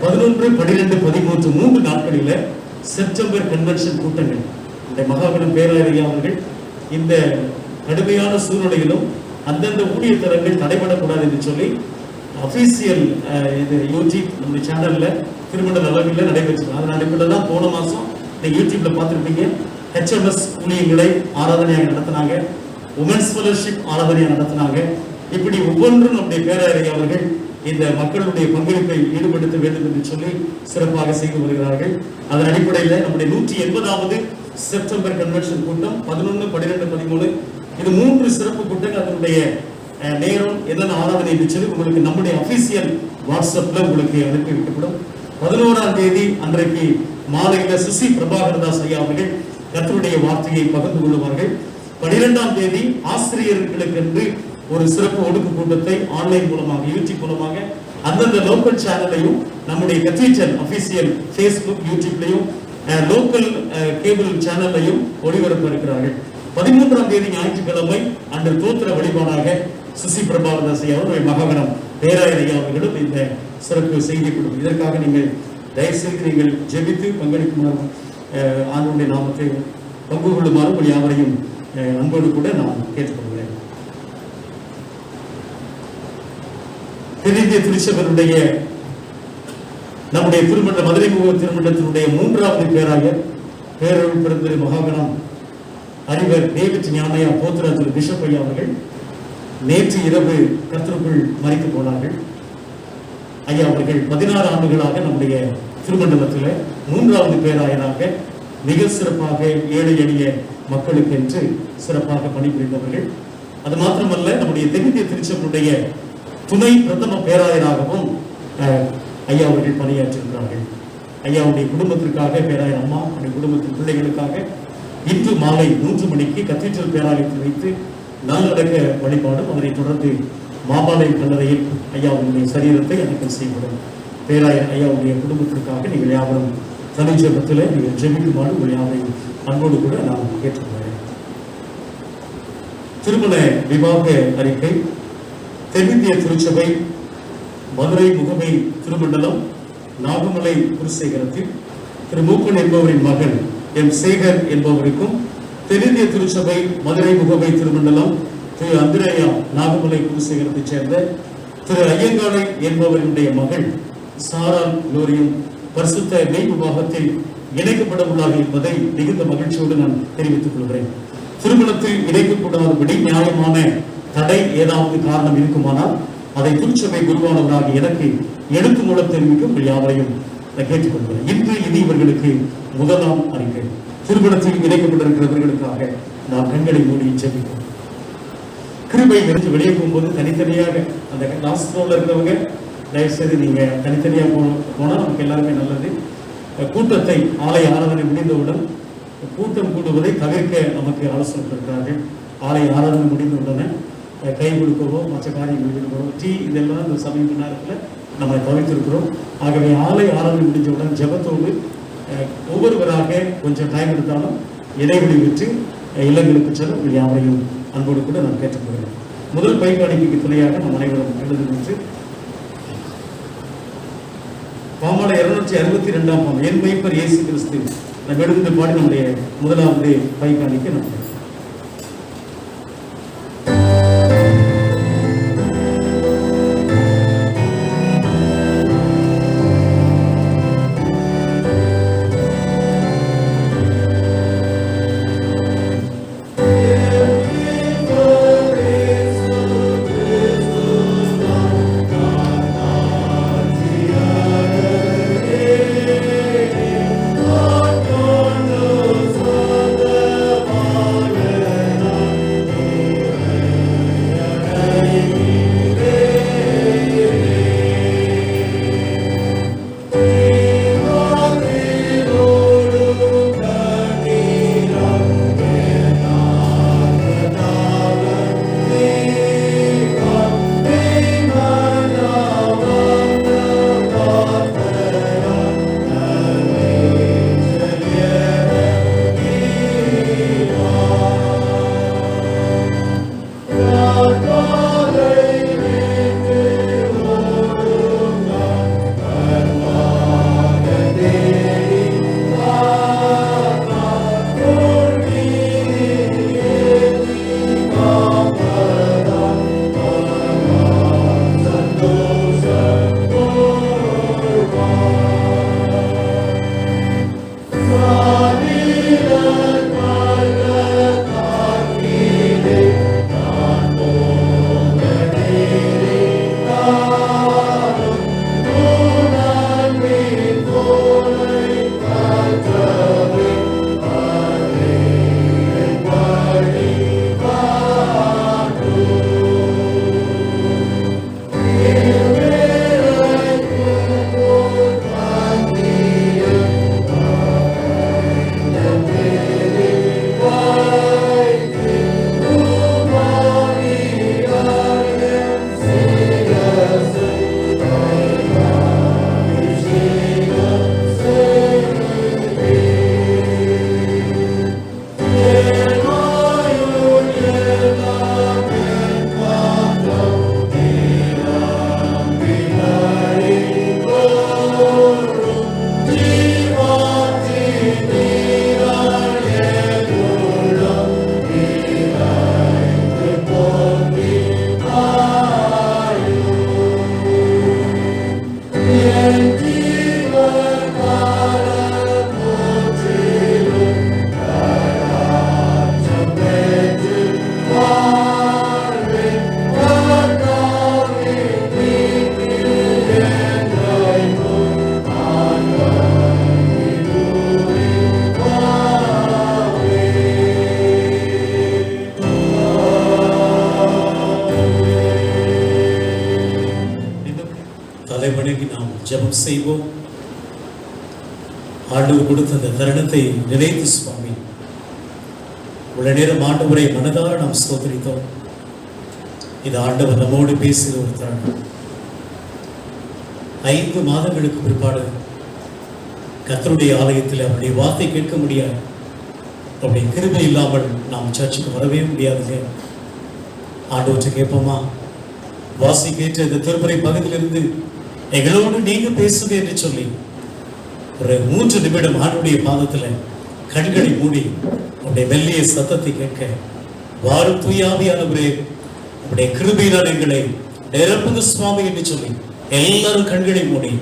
11, 12, 13 3 நாட்களில் செப்டம்பர் கன்வென்ஷன் கூட்டங்கள் இந்த மகாகணம் பேராயர் அவர்கள் இந்த கடுமையான சூழ்நிலையிலும் அந்தந்த ஊழிய தரங்கள் தடைபடக்கூடாது என்று சொல்லி அபிஷியல் இது யூடியூப் நம்ம சேனல்ல திருமண்டல அளவில் நடைபெற்றது. அதன் அடிப்படையில் தான் போன மாசம் நீங்க யூடியூப்ல பார்த்துருப்பீங்க, HMS ஊழியங்களை ஆராதனையாக நடத்தினாங்க, உமன்ஸ் ஃபெலோஷிப் ஆராதனையாக நடத்தினாங்க. இப்படி ஒவ்வொன்றும் நம்முடைய பேராயர் அவர்கள் இந்த மக்களுடைய பங்களிப்பை ஈடுபடுத்த வேண்டும் என்று சொல்லி சிறப்பாக செய்து வருகிறார்கள். அதன் அடிப்படையில் நம்முடைய 180வது செப்டம்பர் கன்வென்ஷன் கூட்டம் 11, 12, 13 இது 3 சிறப்பு கூட்டங்கள். அதனுடைய நேரம் என்னென்ன ஆராதனை என்று சொல்லி உங்களுக்கு நம்முடைய அபிஷியல் வாட்ஸ்அப்ல உங்களுக்கு அனுப்பி வைக்கப்படும். 11ஆம் தேதி அன்றைக்கு மாலையில சுசி பிரபாகரதாஸ் ஐயா அவர்கள் கர்த்தருடைய வார்த்தையை பகிர்ந்து கொள்வார்கள். 12ஆம் தேதி ஆசிரியர்களுக்கு என்று ஒரு சிறப்பு ஒடுக்கு கூட்டத்தை ஆன்லைன் மூலமாக யூடியூப் மூலமாக அந்தந்த லோக்கல் சேனலையும் நம்முடைய கத்தீட்ரல் அபிஷியல் ஃபேஸ்புக் யூடியூப்லையும் லோக்கல் கேபிள் சேனல்லையும் ஒளிபரப்ப இருக்கிறார்கள். 13ஆம் தேதி ஞாயிற்றுக்கிழமை அன்று தோத்திர வழிபாடாக சுசி பிரபாகரதாஸ் ஐயா அவர்கள் மகாகணம் பேராயர் ஐயா அவர்களும் இந்த சிறப்பு செய்தி கொடுக்கும். இதற்காக நீங்கள் தயவுசெய்து நீங்கள் ஜெபித்து பங்களிக்குமாறு ஆண்டவருடைய நாமத்தை பங்கு கொள்ளுமாறு உங்கள் யாவரையும் அன்போடு கூட நான் கேட்டுக்கொள்கிறேன். தென்னிந்திய திருச்சபையினுடைய நம்முடைய திருமண மதுரை முக திருமணத்தினுடைய 3வது பேராயர் பேரருள் பெருந்திரு மகாகணம் அறிவர் டேவிட் ஞானையா போத்ரா திரு பிஷப் ஐயா அவர்கள் நேற்று இரவு கர்த்தருக்குள் மரித்து போனார்கள். ஐயா அவர்கள் 16 ஆண்டுகளாக நம்முடைய திருமண்டலத்தில் 3வது பேராயராக மிக சிறப்பாக ஏழை எளிய மக்களுக்கு என்று சிறப்பாக பணிபுரிந்தவர்கள். அது மாத்திரமல்ல, நம்முடைய தென்னிந்திய திருச்சபையுடைய துணை பிரதம பேராயராகவும் ஐயா அவர்கள் பணியாற்றிருக்கிறார்கள். ஐயாவுடைய குடும்பத்திற்காக பேராயர் அம்மா அவருடைய குடும்பத்தின் பிள்ளைகளுக்காக இன்று மாலை 3 மணிக்கு கத்தீட்ரல் பேராலயத்தில் வைத்து நல்லடக்க வழிபாடும், அதனைத் தொடர்ந்து மாபாளையம் கல்லறையில் ஐயாவுடைய சரீரத்தை அடக்கம் செய்யப்படும். பேராயர் ஐயாவுடைய குடும்பத்திற்காக நீங்கள் யாவரும் தனிஜபத்தில் நீங்கள் ஜெபிக்குமாறு உங்கள் யாவரையும் அன்போடு கூட நான் கேட்டுக்கொள்கிறேன். திருமண விவாக அறிக்கை. தென்னிந்திய திருச்சபை மதுரை முகமை திருமண்டலம் நாகமலை குருசேகரத்தில் திரு மூப்பன் என்பவரின் மகன் எம் சேகர் என்பவருக்கும், தென்னிந்திய திருச்சபை மதுரை முகமை திருமண்டலம் திரு அந்திரேயா நாகமலை குருசேகரத்தைச் சேர்ந்த திரு ஐயங்காலை என்பவருடைய மகள் சாரால் லோரியும் பரிசுத்த மெய் விவாகத்தில் இணைக்கப்பட உள்ளார்கள் என்பதை மிகுந்த மகிழ்ச்சியோடு நான் தெரிவித்துக் கொள்கிறேன். திருமணத்தில் இணைக்கப்படாதபடி நியாயமான தடை ஏதாவது காரணம் இருக்குமானால் அதை திருச்சபை குருவானவராக எனக்கு எழுத்து மூலம் தெரிவிக்கும் யாவரையும் கேட்டுக்கொள்கிறேன். இன்று இது இவர்களுக்கு முதலாம் அறிக்கை. திருமணத்தில் இணைக்கப்பட்டிருக்கிறவர்களுக்காக நாம் கண்களை மூடி ஜெபிப்போம். கிருபை விரைந்து வெளியே போகும்போது தனித்தனியாக அந்த லாஸ்ட் ரோல இருக்கிறவங்க தயவுசெய்து நீங்க தனித்தனியாக போனா நமக்கு எல்லாருமே நல்லது. கூட்டத்தை ஆலய ஆராதனை முடிந்தவுடன் கூட்டம் கூடுவதை தவிர்க்க நமக்கு ஆலோசனை கொடுக்கிறார்கள். ஆலய ஆராதனை முடிந்தவுடனே கை கொடுக்கவோ மற்ற காரியங்கள் ஈடுபடவோ டீ இதெல்லாம் இந்த சமீப நேரத்தில் நம்ம தவிர்த்திருக்கிறோம். ஆகவே ஆலய ஆராதனை முடிஞ்சவுடன் ஜெபத்தோடு ஒவ்வொருவராக கொஞ்சம் டைம் எடுத்தாலும் இடைவெளி விட்டு இல்லங்களுக்கு செல்ல உங்கள் யாவரையும் அன்போடு கூட நான் கேட்டுக்கொள்கிறேன். முதல் பைக்காணிக்கு துணையாக நம் அனைவரும் எழுதுகின்று பாமாலை 262ஆம் பாம் என் மெய்ப்பர் இயேசு கிறிஸ்து நம்ம எழுந்து பாடி நம்முடைய முதலாவது பைக்காணிக்கு நம்ம Oh தலைவணங்கி நாம் ஜெபம் செய்வோம். ஆண்டவர் கொடுத்த அந்த தருணத்தை நினைத்து சுவாமி, உள்ள நேரம் ஆண்டவரை மனதார நாம் ஸ்தோத்திரித்தோம். இது ஆண்டவர் நம்மோடு பேசுகிற ஒரு தருணம். 5 மாதங்களுக்கு பிற்பாடு கர்த்தருடைய ஆலயத்தில் அவருடைய வார்த்தை கேட்க முடியாது. அவருடைய கிருபை இல்லாமல் நாம் சர்ச்சுக்கு வரவே முடியாதுங்க. ஆண்டவற்றை கேட்போமா? வாசி கேட்ட இந்த திருப்பறை பகுதியிலிருந்து எங்களோடு நீங்க பேசுங்க என்று சொல்லி ஒரு 3 நிமிடம் ஆண்டுடைய பாதத்துல கண்களை மூடி உடைய மெல்லிய சத்தத்தை கேட்க, வாரும் தூயாவியானவரே உடைய கிருபையினால் எங்களை நிரப்புங்க சுவாமி என்று சொல்லி எல்லாரும் கண்களை மூடி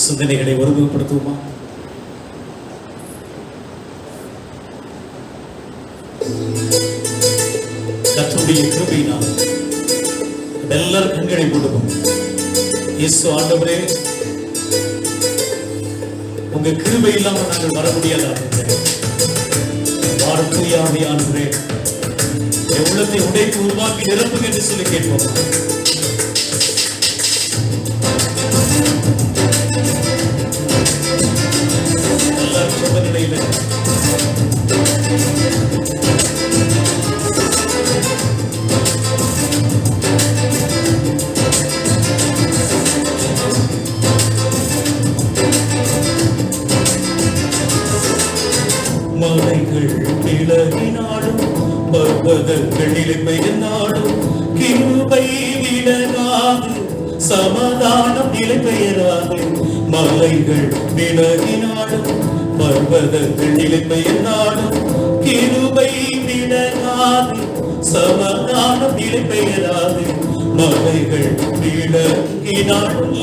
சிந்தனைகளை ஒருமுகப்படுத்துவோமா? கர்த்தருடைய கிருபையினால் எல்லாரும் கண்களை மூடுவோம். இயேசு ஆண்டவரே, உங்க கிருபை இல்லாம நாங்கள் வர முடியாத வாரும் தூயாவியானவரே உள்ளத்தை உடைத்து உருவாக்கி நிரப்புங்க என்று சொல்லி கேட்போம். எல்லாரும் சொந்த நிலையில மலைகள் விலகினாலும் பர்வதங்களில் பெயர்ந்தாலும் கிருபை விலகாது, சமாதானம் நிலை பெயராது. மலைகள் விலகினாலும் பர்வதங்களில் பெயர்ந்தாலும் கிருபை விலகாது, சமாதானம் நிலை பெயராது. மலைகள் விலகினாலும்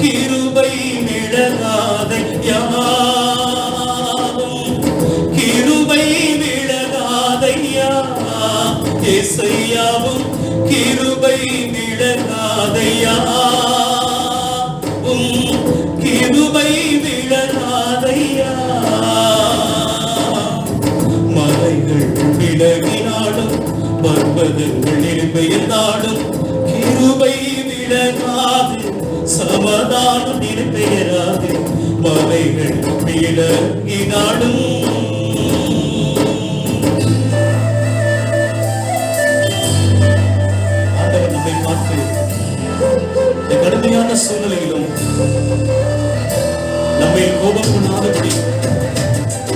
கிருபை விலகாதையா, கிருபை விலகாதையா. இயேசுவும் கிருபை விலகாதையா, கிருபை விலகாதையா. மலைகள் விலகினாலும் பர்வதங்களில் பெயர்ந்தாலும் கிருபை விலகாது, சமாதானம் நிலை பெயராது. மலைகள் விலகினாலும் ஆண்டவர் நம்மை பார்த்து இந்த கடுமையான சூழ்நிலையிலும் நம்மை கோபம் கொள்ளாதபடி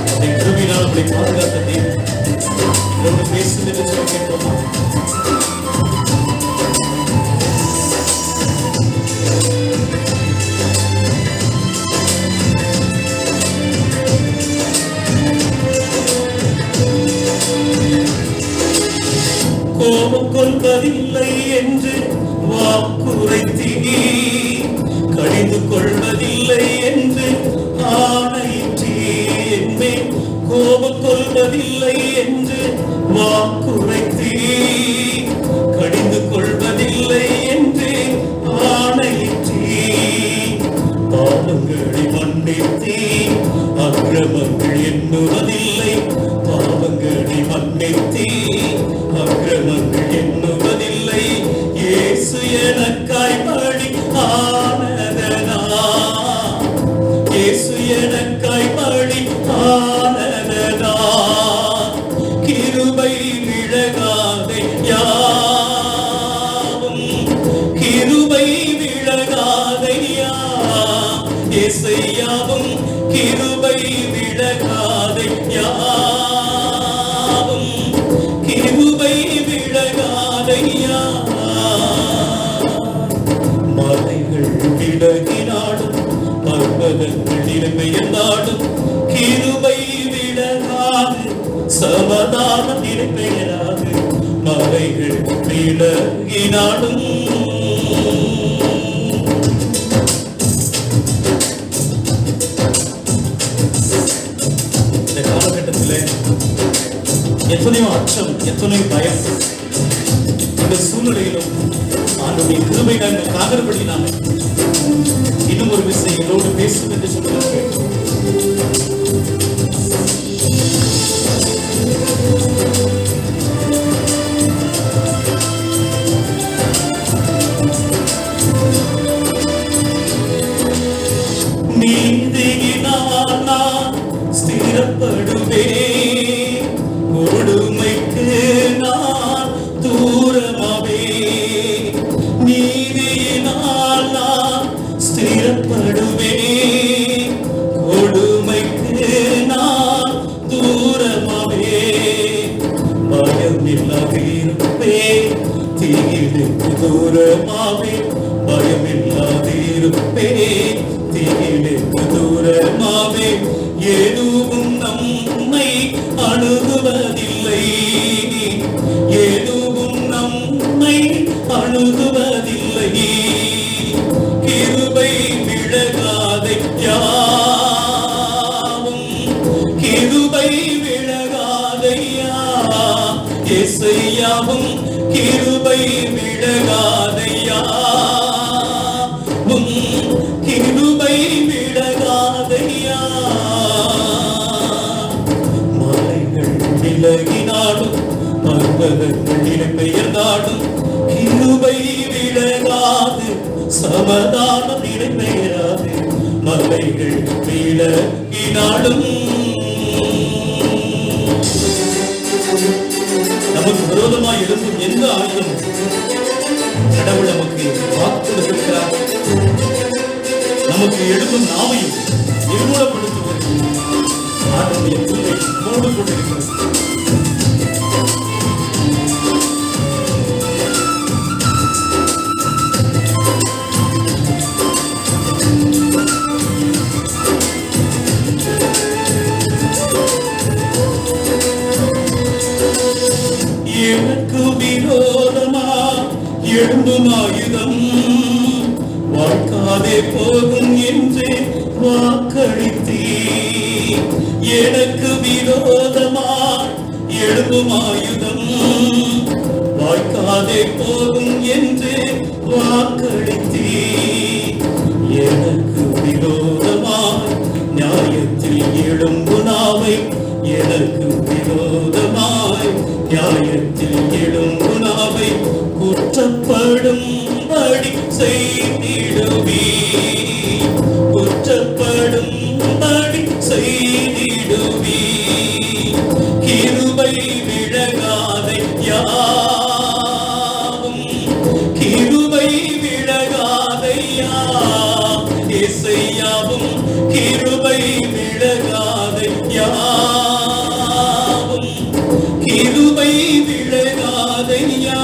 நம்மை கிருபையினால் நம்மை பாதுகாத்த தேவன் பேசுவது என்று சொல்லி கேட்போமா? கோபம் கொள்வதில்லை என்று வாக்குரைத்தீ, கடிந்து கொள்வதில்லை என்று ஆணையிட்டீ. என்னை கோபம் கொள்வதில்லை என்று வாக்குரைத்தீ, கடிந்து கொள்வதில்லை என்று ஆணையிட்டீ. பாவங்களை மன்னித்தீ, அக்கிரமங்கள் எண்ணுவதில்லை. பாவங்களை மன்னித்தீ, அக்கிரமங்கள் எண்ணுவதில்லை. இயேசு எனக்காய் பலி ஆனதனா, இயேசு எனக்காய் பலி ஆனதனா. கிருபை விலகாதையா, கிருபை விலகாதையா. இயேசுவும் கிருபை விலகாதையா, கிருபை விலகாதையா. மலைகள் விலகினாலும் பர்வதங்களில் பெயர்ந்தாலும் கிருபை விலகாது, சமாதானம் நிலை பெயராது. மலைகள் விலகினாலும் இந்த காலகட்டத்தில் எத்தனையோ அச்சம், எத்தனையோ பயம். இந்த சூழ்நிலையிலும் ஆண்டவருடைய கிருபை நாங்கள் காதல்படினால இன்னும் ஒரு விஷயம் எங்களோடு பேசும் என்று சொல்லுவாங்க. நீதியினால் நான் ஸ்திரப்படுவேன், கொடுமைக்கு நான் தூரமாவே பயமில்லாதிருப்பேன், தீயிலுக்கு தூரமாவே பயமில்லாதிருப்பேன், தீயிலுக்கு தூரமாவே எதுவும் நம்மை அணுகுவதில்லை, எதுவும் நம்மை அணுகுவதில்லை, கிருபை விலகாதையாவும், கிருபை விலகாதையா இசையாவும், கிருபை விலகாதையாவும், கிருபை விலகாதையா. மலைகள் விலகினாலும் பர்வதங்கள் இடம்பெயர்ந்தாலும் கிருபை விலகாது, சமாதானம் இடம்பெயராது. மலைகள் விலகினாலும் நமக்கு விரோதமாய் எழுந்தும் எந்த ஆயுதம் கடவுள் நமக்கு வாக்கு கொடுத்திருக்கிறார். நமக்கு எழுதும் நாவையும் நிர்மூலப்படுத்துவது ஆண்டவருடைய பிள்ளை மூடு கொண்டிருக்கிறது. எனக்கு விரோதமா எழும்பும் ஆயுதம் வாழ்க்காதே போகும் என்று வாக்களித்தீ. எனக்கு விரோதமா எழும்பும் ஆயுதம் வாழ்க்காதே போகும் என்று வாக்களித்தீ. எனக்கு விரோதமாய் நியாயத்தில் எழும்பு நாவை, எனக்கு விரோதமாய் நியாயத்தில் எழும்பு நாவை குற்றப்படும்படி செய்திடுவி, குற்றப்படும்படி செய்திடுவி. கிருபை விலகாதையாவும், கிருபை விலகாதையா இசையாவும், கிருபை விலகாதையாவும், கிருபை விலகாதையா.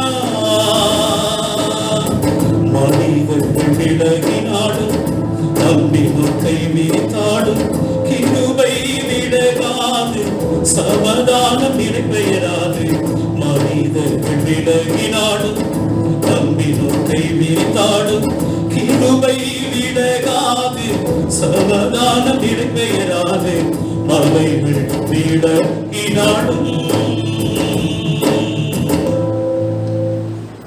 மனிதர்கள் விலகினாலும் நம்பினோர் கைவிரித்தாலும் கிருபை விலகாது, சமாதானம் இடம்பெயராது. மனிதர்கள் விலகினாலும் நம்பினோர் கைவிரித்தாலும் கிருபை விலகாது, சமாதானம் இடம்பெயராது. மலைகள் விலகினாலும்.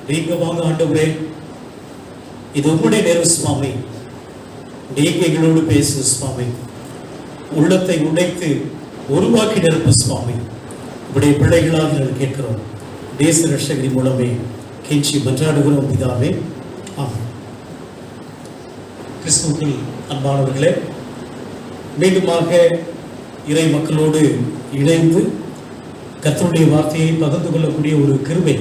நீங்க வாங்க ஆண்டவரே, இது உங்களுடைய நேரம் சுவாமி, நீங்க எங்களோடு பேசு சுவாமி, உள்ளத்தை உடைத்து உருவாக்கி நிரப்பு சுவாமி. உடைய பிள்ளைகளாக நாங்கள் கேட்கிறோம், தேச ரட்சகரின் மூலமே கெஞ்சி மன்றாடுகிறோம் பிதாவே, ஆமென். கிறிஸ்துவில் அன்பானவர்களே, மீண்டுமாக இறை மக்களோடு இணைந்து கர்த்தருடைய வார்த்தையை பகிர்ந்து கொள்ளக்கூடிய ஒரு கிருபை.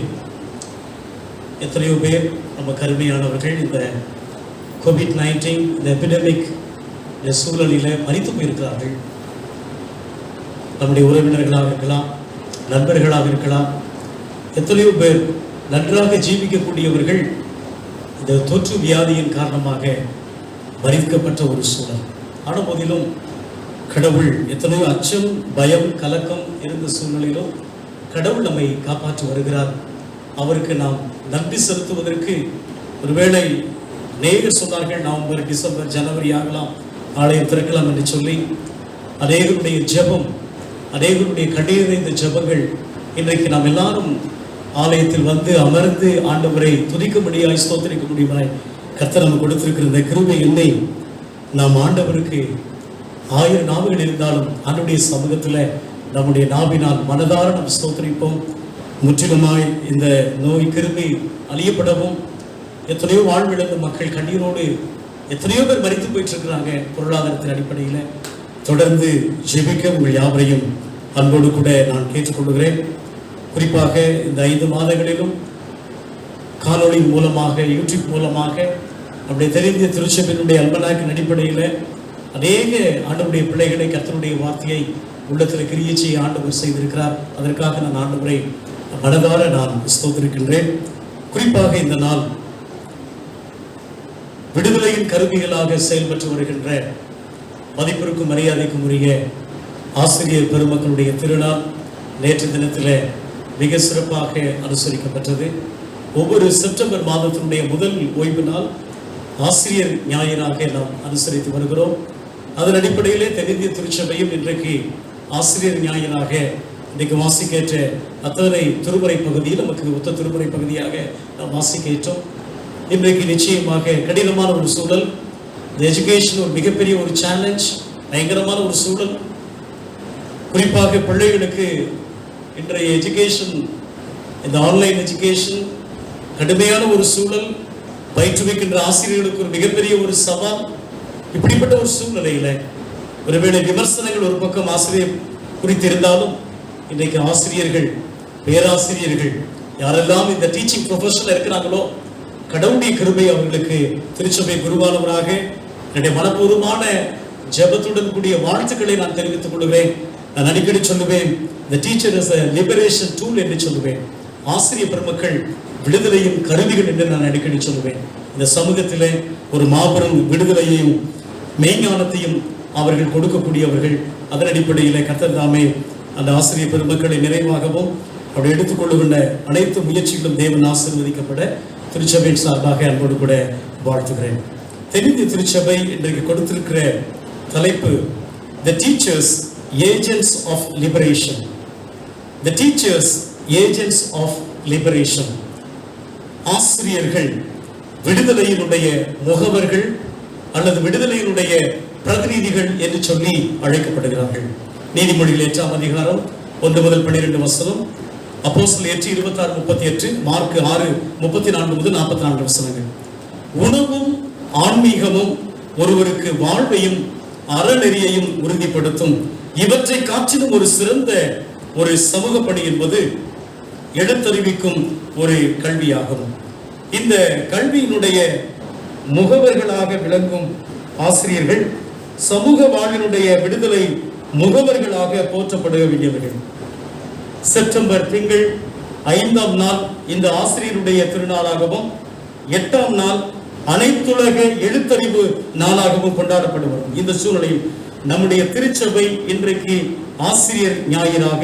எத்தனையோ பேர் நம்ம கருமையானவர்கள் இந்த COVID-19 இந்த எபிடமிக் இந்த சூழலில் மரித்து போயிருக்கிறார்கள். நம்முடைய உறவினர்களாக இருக்கலாம், நண்பர்களாக இருக்கலாம். எத்தனையோ பேர் நன்றாக ஜீவிக்கக்கூடியவர்கள் இந்த தொற்று வியாதியின் காரணமாக மறிக்கப்பட்ட ஒரு சூழல். ஆன போதிலும் கடவுள் எத்தனையோ அச்சம், பயம், கலக்கம் இருந்த சூழ்நிலையிலும் கடவுள் நம்மை காப்பாற்றி வருகிறார். அவருக்கு நாம் நன்றி செலுத்துவதற்கு ஒருவேளை நேயர் சொன்னார்கள், நவம்பர், டிசம்பர், ஜனவரி ஆகலாம், ஆலயம் திறக்கலாம் என்று சொல்லி அநேகருடைய ஜெபம், அநேகருடைய கண்ணீர் இந்த ஜெபங்கள் இன்றைக்கு நாம் எல்லாரும் ஆலயத்தில் வந்து அமர்ந்து ஆண்டவரை துதிக்க முடியாய், ஸ்தோத்திரிக்க முடியுமாய் கர்த்தர் நமக்கு கொடுத்திருக்கிற இந்த கிருபை எண்ணெய் நாம் ஆண்டவருக்கு 1000 நாவுகள் இருந்தாலும் ஆண்டவருடைய சமூகத்தில் நம்முடைய நாவினால் மனதார நாம் ஸ்தோத்திரிப்போம். முற்றிலுமாய் இந்த நோய் கிருபை அழியப்படவும், எத்தனையோ வாழ்விழந்த மக்கள் கண்ணீரோடு எத்தனையோ பேர் மரித்து போயிட்டு இருக்கிறாங்க. பொருளாதாரத்தின் அடிப்படையில் தொடர்ந்து ஜெபிக்க உங்கள் யாவரையும் அன்போடு கூட நான் கேட்டுக்கொள்கிறேன். குறிப்பாக இந்த 5 மாதங்களிலும் காணொளி மூலமாக, யூடியூப் மூலமாக, நம்முடைய தென்னிந்திய திருச்சபையினுடைய அல்மனாக்கின் அடிப்படையில் அநேக ஆண்டவருடைய பிள்ளைகளை கர்த்தருடைய வார்த்தையை உள்ளத்தில் கிரியை செய்ய ஆண்டவர் செய்திருக்கிறார். அதற்காக நான் ஆண்டவரை மனதார நான் ஸ்தோத்திரிக்கின்றேன். குறிப்பாக இந்த நாள் விடுதலையின் கருவிகளாக செயல்பட்டு வருகின்ற மதிப்பிற்கும் மரியாதைக்கும் உரிய ஆசிரியர் பெருமக்களுடைய திருநாள் நேற்று தினத்தில் மிக சிறப்பாக அனுசரிக்கப்பட்டது. ஒவ்வொரு செப்டம்பர் மாதத்தினுடைய முதல் ஓய்வு நாள் ஆசிரியர் ஞாயிறாக நாம் அனுசரித்து வருகிறோம். அதன் அடிப்படையிலே தென்னிந்திய திருச்சபையும் இன்றைக்கு ஆசிரியர் ஞாயிறாக இன்றைக்கு வாசிக்கேற்ற அத்தனை திருமுறை பகுதியில் நமக்கு ஒத்த திருமுறை பகுதியாக நாம் வாசிக்கேற்றோம். இன்றைக்கு நிச்சயமாக கடினமான ஒரு சூழல், இந்த எஜுகேஷன் ஒரு மிகப்பெரிய ஒரு சேலஞ்ச், பயங்கரமான ஒரு சூழல். குறிப்பாக பிள்ளைகளுக்கு இன்றைய எஜுகேஷன், இந்த ஆன்லைன் எஜுகேஷன் கடுமையான ஒரு சூழல், பயிற்றுவிக்கின்ற ஆசிரியர்களுக்கு ஒரு மிகப்பெரிய ஒரு சவால். இப்படிப்பட்ட ஒரு சூழ்நிலையில் ஒருவேளை விமர்சனங்கள் ஒரு பக்கம் ஆசிரியர் குறித்து இருந்தாலும் இன்றைக்கு ஆசிரியர்கள், பேராசிரியர்கள் யாரெல்லாம் இந்த டீச்சிங் ப்ரொஃபஷனில் இருக்கிறாங்களோ கடவுளுடைய கிருபை அவர்களுக்கு திருச்சபை குருவானவராக என்னுடைய மனப்பூர்வமான ஜெபத்துடன் கூடிய வாழ்த்துக்களை நான் தெரிவித்துக் கொள்கிறேன். நான் அடிக்கடி சொல்லுவேன், the teacher is a liberation tool என்று சொல்லுவேன். ஆசிரியர் பெருமக்கள் விடுதலையின் கருவிகள் என்று நான் அடிக்கடி சொல்லுவேன். இந்த சமூகத்திலே ஒரு மாபெரும் விடுதலையையும் மெய்ஞானத்தையும் அவர்கள் கொடுக்கக்கூடியவர்கள். அதன் அடிப்படையில் கர்த்தர் தாமே அந்த ஆசிரியர் பெருமக்களை நிறைவாகவும் அப்படி எடுத்துக்கொள்ளுகின்ற அனைத்து முயற்சிகளும் தேவன் ஆசீர்வதிக்கப்பட திருச்சபையின் சார்பாக அன்போடு கூட வாழ்த்துகிறேன். தென்னிந்திய திருச்சபை இன்றைக்கு கொடுத்திருக்கிற தலைப்பு The Teachers Agents of Liberation. The Teachers Agents of Liberation. ஆசிரியர்கள் விடுதலையினுடைய முகவர்கள் அல்லது விடுதலையினுடைய பிரதிநிதிகள் என்று சொல்லி அழைக்கப்படுகிறார்கள். நீதிமொழிகள் 8ஆம் அதிகாரம் 1 முதல் 12 வசனம், அப்போஸ்தலர் 8:26-38, மார்க் 6:34 முதல் 44 வசனங்கள். உணவும் ஆன்மீகமும் ஒருவருக்கு வாழ்வையும் அறநெறியையும் உறுதிப்படுத்தும். இவற்றை காற்றிலும் ஒரு சிறந்த ஒரு சமூக பணி என்பது எழுத்தறிவிக்கும் ஒரு கல்வியாகும். இந்த கல்வியினுடைய முகவர்களாக விளங்கும் ஆசிரியர்கள் சமூக வாழ்வினுடைய விடுதலை முகவர்களாக போற்றப்பட வேண்டியவர்கள். செப்டம்பர் திங்கள் 5ஆம் நாள் இந்த ஆசிரியருடைய திருநாளாகவும் 8ஆம் நாள் அனைத்துலக எழுத்தறிவு நாளாகவும் கொண்டாடப்படுவது. இந்த சூழலில் நம்முடைய திருச்சபை இன்றைக்கு ஆசிரியர் ஞாயிறாக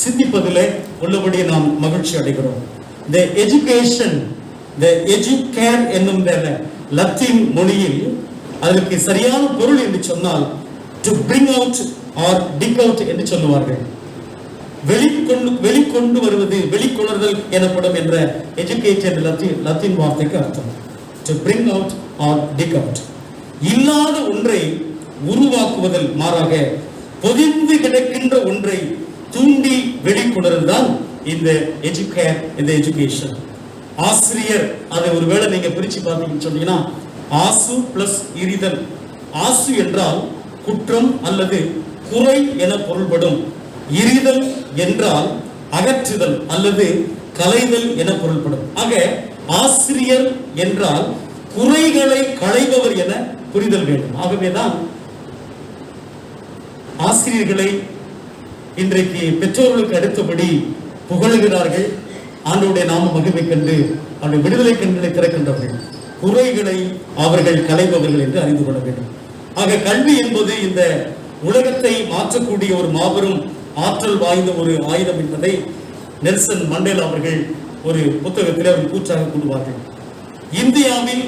சிந்திப்பதில் உள்ளபடி நாம் மகிழ்ச்சி அடைகிறோம். The education, the educare என்னும் லத்தீன் மொழியில் அதற்கு சரியான பொருள் என்று சொன்னால் to bring out or dig out என்று சொல்லுவார்கள். வெளிக்கொண்டு வருவது, வெளிக்கொணர்தல் எனப்படும் என்ற எஜுகேட்டட் லத்தீன் வார்த்தைக்கு அர்த்தம் to bring out or dig out. இல்லாத ஒன்றை உருவாக்குவதில் மாறாக பொதிந்து கிடக்கின்ற ஒன்றை தூண்டி வெளிக்கொணர்தல் தான் இந்த எஜுகேர், இந்த எஜுகேஷன். ஆசிரியர் அதை ஒருவேளை நீங்க பிரிச்சு பார்த்தீங்கன்னு சொன்னீங்கன்னா ஆசு பிளஸ் இரிதல். ஆசு என்றால் குற்றம் அல்லது குறை என பொருள்படும். இரிதல் என்றால் அகற்றுதல் அல்லது களைதல் என பொருள்படும். ஆக ஆசிரியர் என்றால் குறைகளை களைபவர் என புரிதல் வேண்டும். ஆகவேதான் ஆசிரியர்களை இன்றைக்கு பெற்றோர்களுக்கு அடுத்தபடி புகழுகிறார்கள். ஆண்டவருடைய நாம மகிமை கண்டு அவருடைய விடுதலை கண்களை திறக்கின்றவர்கள், குறைகளை அவர்கள் களைபவர்கள் என்று அறிந்து கொள்ள வேண்டும். ஆக கல்வி என்பது இந்த உலகத்தை மாற்றக்கூடிய ஒரு மாபெரும் ஆற்றல் வாய்ந்த ஒரு ஆயுதம் என்பதை நெல்சன் மண்டேலா அவர்கள் ஒரு புத்தகத்தில் அவர் கூற்றாக கூறுவார்கள். இந்தியாவில்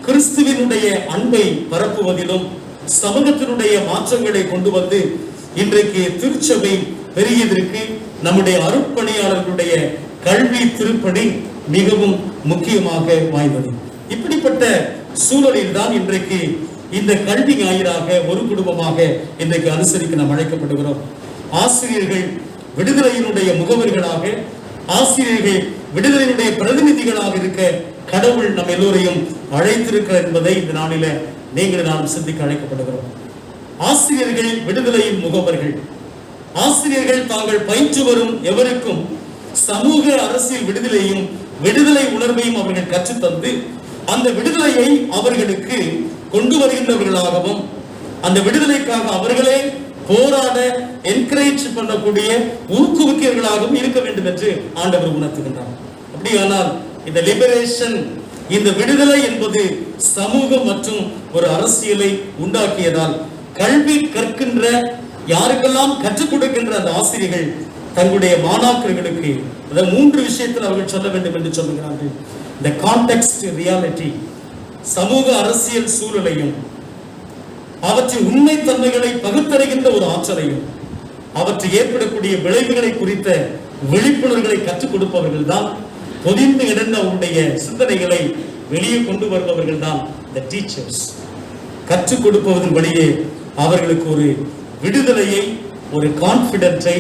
கிறிஸ்துவினுடைய அன்பை பரப்புவதிலும் சமூகத்தினுடைய மாற்றங்களை கொண்டு வந்து இன்றைக்கு திருச்சபை பெரியதற்கு நம்முடைய அருட்பணியாளர்களுடைய கல்வி திருப்பணி மிகவும் முக்கியமாக வாய்ந்தது. இப்படிப்பட்ட சூழலில் தான் இன்றைக்கு இந்த கல்வி ஞாயிறாக ஒரு குடும்பமாக இன்றைக்கு அனுசரிக்க நாம் அழைக்கப்படுகிறோம். ஆசிரியர்கள் விடுதலையினுடைய முகவர்களாக, ஆசிரியர்கள் விடுதலையினுடைய பிரதிநிதிகளாக இருக்க கடவுள் நம் எல்லோரையும் அழைத்திருக்கிறார் என்பதை இந்த நாளில நீங்கள் நாம் சிந்திக்க அழைக்கப்படுகிறோம். ஆசிரியர்கள் விடுதலையின் முகவர்கள். ஆசிரியர்கள் தாங்கள் பயின்று வரும் எவருக்கும் சமூக அரசியல் விடுதலையும் விடுதலை உணர்வையும் அவர்கள் கற்றுத்தந்து அந்த விடுதலையை அவர்களுக்கு கொண்டு வருகின்றவர்களாகவும் அந்த விடுதலைக்காக அவர்களே போராட என்கரேஜ் பண்ணக்கூடிய ஊக்குவிக்கிறவர்களாகவும் இருக்க வேண்டும் என்று ஆண்டவர் உணர்த்துகின்றார். அப்படியானால் இந்த லிபரேஷன், இந்த விடுதலை என்பது சமூகம் மற்றும் ஒரு அரசியலை உண்டாக்கியதால் கல்வி கற்கின்ற யாருக்கெல்லாம் கற்றுக் கொடுக்கின்ற அந்த ஆசிரியர்கள் தங்களுடைய மாணாக்கர்களுக்கு அதாவது 3 விஷயத்தில் அவர்கள் சொல்ல வேண்டும் என்று சொல்லுகிறார்கள். இந்த கான்டெக்ஸ்ட் ரியாலிட்டி, சமூக அரசியல் சூழலையும் அவற்றின் உண்மைத்தன்மைகளை பகுத்தறிகின்ற ஒரு ஆற்றலையும் அவற்றை ஏற்படக்கூடிய விளைவுகளை குறித்த விழிப்புணர்வுகளை கற்றுக் கொடுப்பவர்கள் தான், பொதிந்து கிடந்த அவருடைய சிந்தனைகளை வெளியே கொண்டு வருபவர்கள் தான் the teachers. கற்றுக் கொடுப்பதன் வழியே அவர்களுக்கு ஒரு விடுதலையை, ஒரு கான்பிடன்ஸை,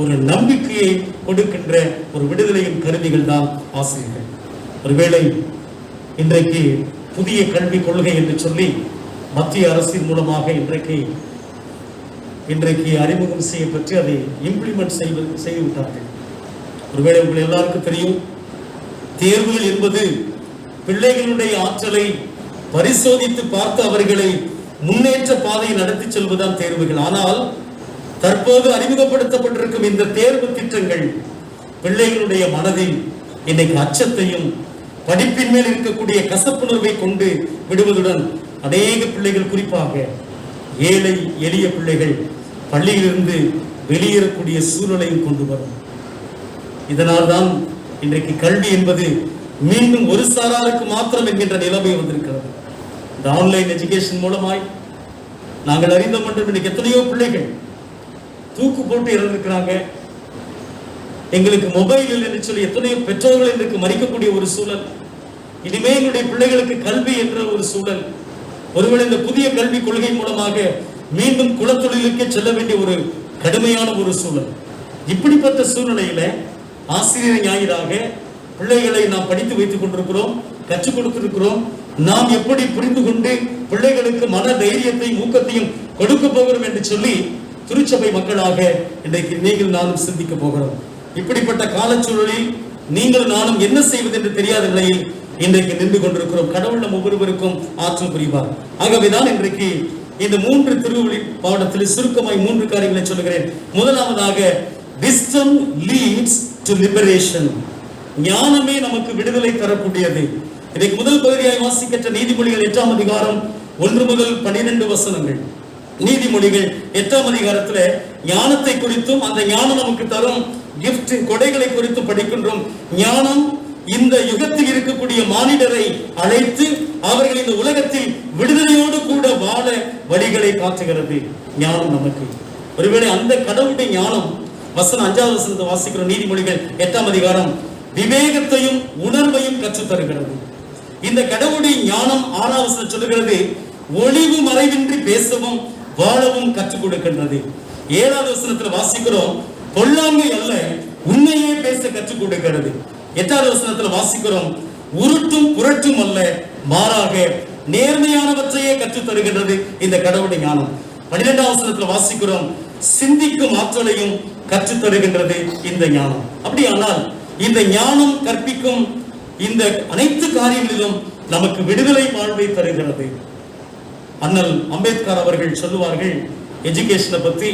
ஒரு நம்பிக்கையை கொடுக்கின்ற ஒரு விடுதலையின் கருவிகள் தான் ஆசிரியர்கள். ஒருவேளை இன்றைக்கு புதிய கல்விக் கொள்கை என்று சொல்லி மத்திய அரசின் மூலமாக இன்றைக்கு அறிமுகம் செய்யப்பட்டு அதை இம்ப்ளிமெண்ட் செய்துவிட்டார்கள். ஒருவேளை உங்கள் எல்லாருக்கும் தெரியும், தேர்வுகள் என்பது பிள்ளைகளுடைய ஆற்றலை பரிசோதித்து பார்த்து அவர்களை முன்னேற்ற பாதையை நடத்தி செல்வதுதான் தேர்வுகள். ஆனால் தற்போது அறிமுகப்படுத்தப்பட்டிருக்கும் இந்த தேர்வு திட்டங்கள் பிள்ளைகளுடைய மனதில் இன்னைக்கு அச்சத்தையும் படிப்பின் மேல் இருக்கக்கூடிய கசப்புணர்வை கொண்டு விடுவதுடன் அநேக பிள்ளைகள், குறிப்பாக ஏழை எளிய பிள்ளைகள் பள்ளியிலிருந்து வெளியேறக்கூடிய சூழலையும் கொண்டு வரும். இதனால் தான் இன்றைக்கு கல்வி என்பது மீண்டும் ஒரு சாராருக்கு மாத்திரம் என்கின்ற நிலைமை வந்திருக்கிறது. இந்த ஆன்லைன் எஜுகேஷன் மூலமாய் நாங்கள் அறிந்த மட்டும் இன்னைக்கு எத்தனையோ பிள்ளைகள் தூக்கு போட்டு இறந்திருக்கிறாங்க. எங்களுக்கு மொபைல் என்று சொல்லி எத்தனையோ பெற்றோர்கள் இன்றைக்கு மறிக்கக்கூடிய ஒரு சூழல். இனிமே எங்களுடைய பிள்ளைகளுக்கு கல்வி என்ற ஒரு சூழல். ஒருவேளை இந்த புதிய கல்விக் கொள்கை மூலமாக மீண்டும் குலத்தொழிலுக்கே செல்ல வேண்டிய ஒரு கடுமையான ஒரு சூழல். இப்படிப்பட்ட சூழ்நிலையில ஆசிரியர் ஞாயிறாக பிள்ளைகளை நாம் படித்து வைத்துக் கொண்டிருக்கிறோம், கற்றுக் கொடுத்திருக்கிறோம். நாம் எப்படி புரிந்து கொண்டு பிள்ளைகளுக்கு மன தைரியத்தையும் ஊக்கத்தையும் கொடுக்க போகிறோம் என்று சொல்லி திருச்சபை மக்களாக இன்றைக்கு நீங்கள் நானும் சிந்திக்க போகிறோம். இப்படிப்பட்ட காலச்சூழலில் நீங்கள் நானும் என்ன செய்வது என்று தெரியாத நிலையில் இன்றைக்கு நின்று கொண்டிருக்கிறோம். கடவுள் நம் ஒவ்வொருவருக்கும் ஆற்றல் புரிவார். ஆகவேதான் இன்றைக்கு இந்த 3 திருவழி பாடத்தில் சுருக்கமாய் 3 காரியங்களை சொல்லுகிறேன். முதலாவதாக, wisdom leads to liberation. ஞானமே நமக்கு விடுதலை தரக்கூடியது. இன்றைக்கு முதல் பகுதியாய் வாசிக்கின்ற நீதிமொழிகள் 8ஆம் அதிகாரம் 1 முதல் 12 வசனங்கள். நீதிமொழிகள் 8ஆம் அதிகாரத்துல ஞானத்தை குறித்தும் அந்த ஞானம் நமக்கு தரும் கிஃப்ட் கொடைகளை குறித்து படிக்கின்றோம். ஞானம் இந்த யுகத்தில் இருக்கக்கூடிய மானிடரை அழைத்து அவர்கள் இந்த உலகத்தில் விடுதலையோடு கூட வாழ வழிகளை காட்டுகிறது. ஞானம் நமக்கு ஒருவேளை அந்த கடவுளுடைய ஞானம், வசனம் 5வது வசனத்தை வாசிக்கிறோம். நீதிமொழிகள் 8ஆம் அதிகாரம் விவேகத்தையும் உணர்வையும் கற்றுத் தருகிறது. இந்த கடவுளுடைய ஞானம் 6வது வசனம் சொல்லுகிறது, ஒளிவு மறைவின்றி பேசவும் வாழவும் கற்றுக் கொடுக்கின்றது. 7வது வசனத்தில் வாசிக்கிறோம், பொல்லாங்கை அல்ல உண்மையே பேச கற்றுக் கொடுக்கிறது. 8வது வசனத்தில் வாசிக்கிறோம், உருட்டும் புரட்டும் அல்ல மாறாக நேர்மையானவற்றையே கற்றுத் தருகின்றது இந்த கடவுளுடைய ஞானம். 12வது வசனத்தில் வாசிக்கிறோம், சிந்திக்கும் ஆற்றலையும் கற்றுத் தருகின்றது இந்த ஞானம். அப்படியானால் இந்த ஞானம் கற்பிக்கும் இந்த அனைத்து காரியங்களிலும் நமக்கு விடுதலை வாழ்வை தருகிறது. அண்ணல் அம்பேத்கர் அவர்கள் சொல்லுவார்கள் எஜுகேஷனை பத்தி,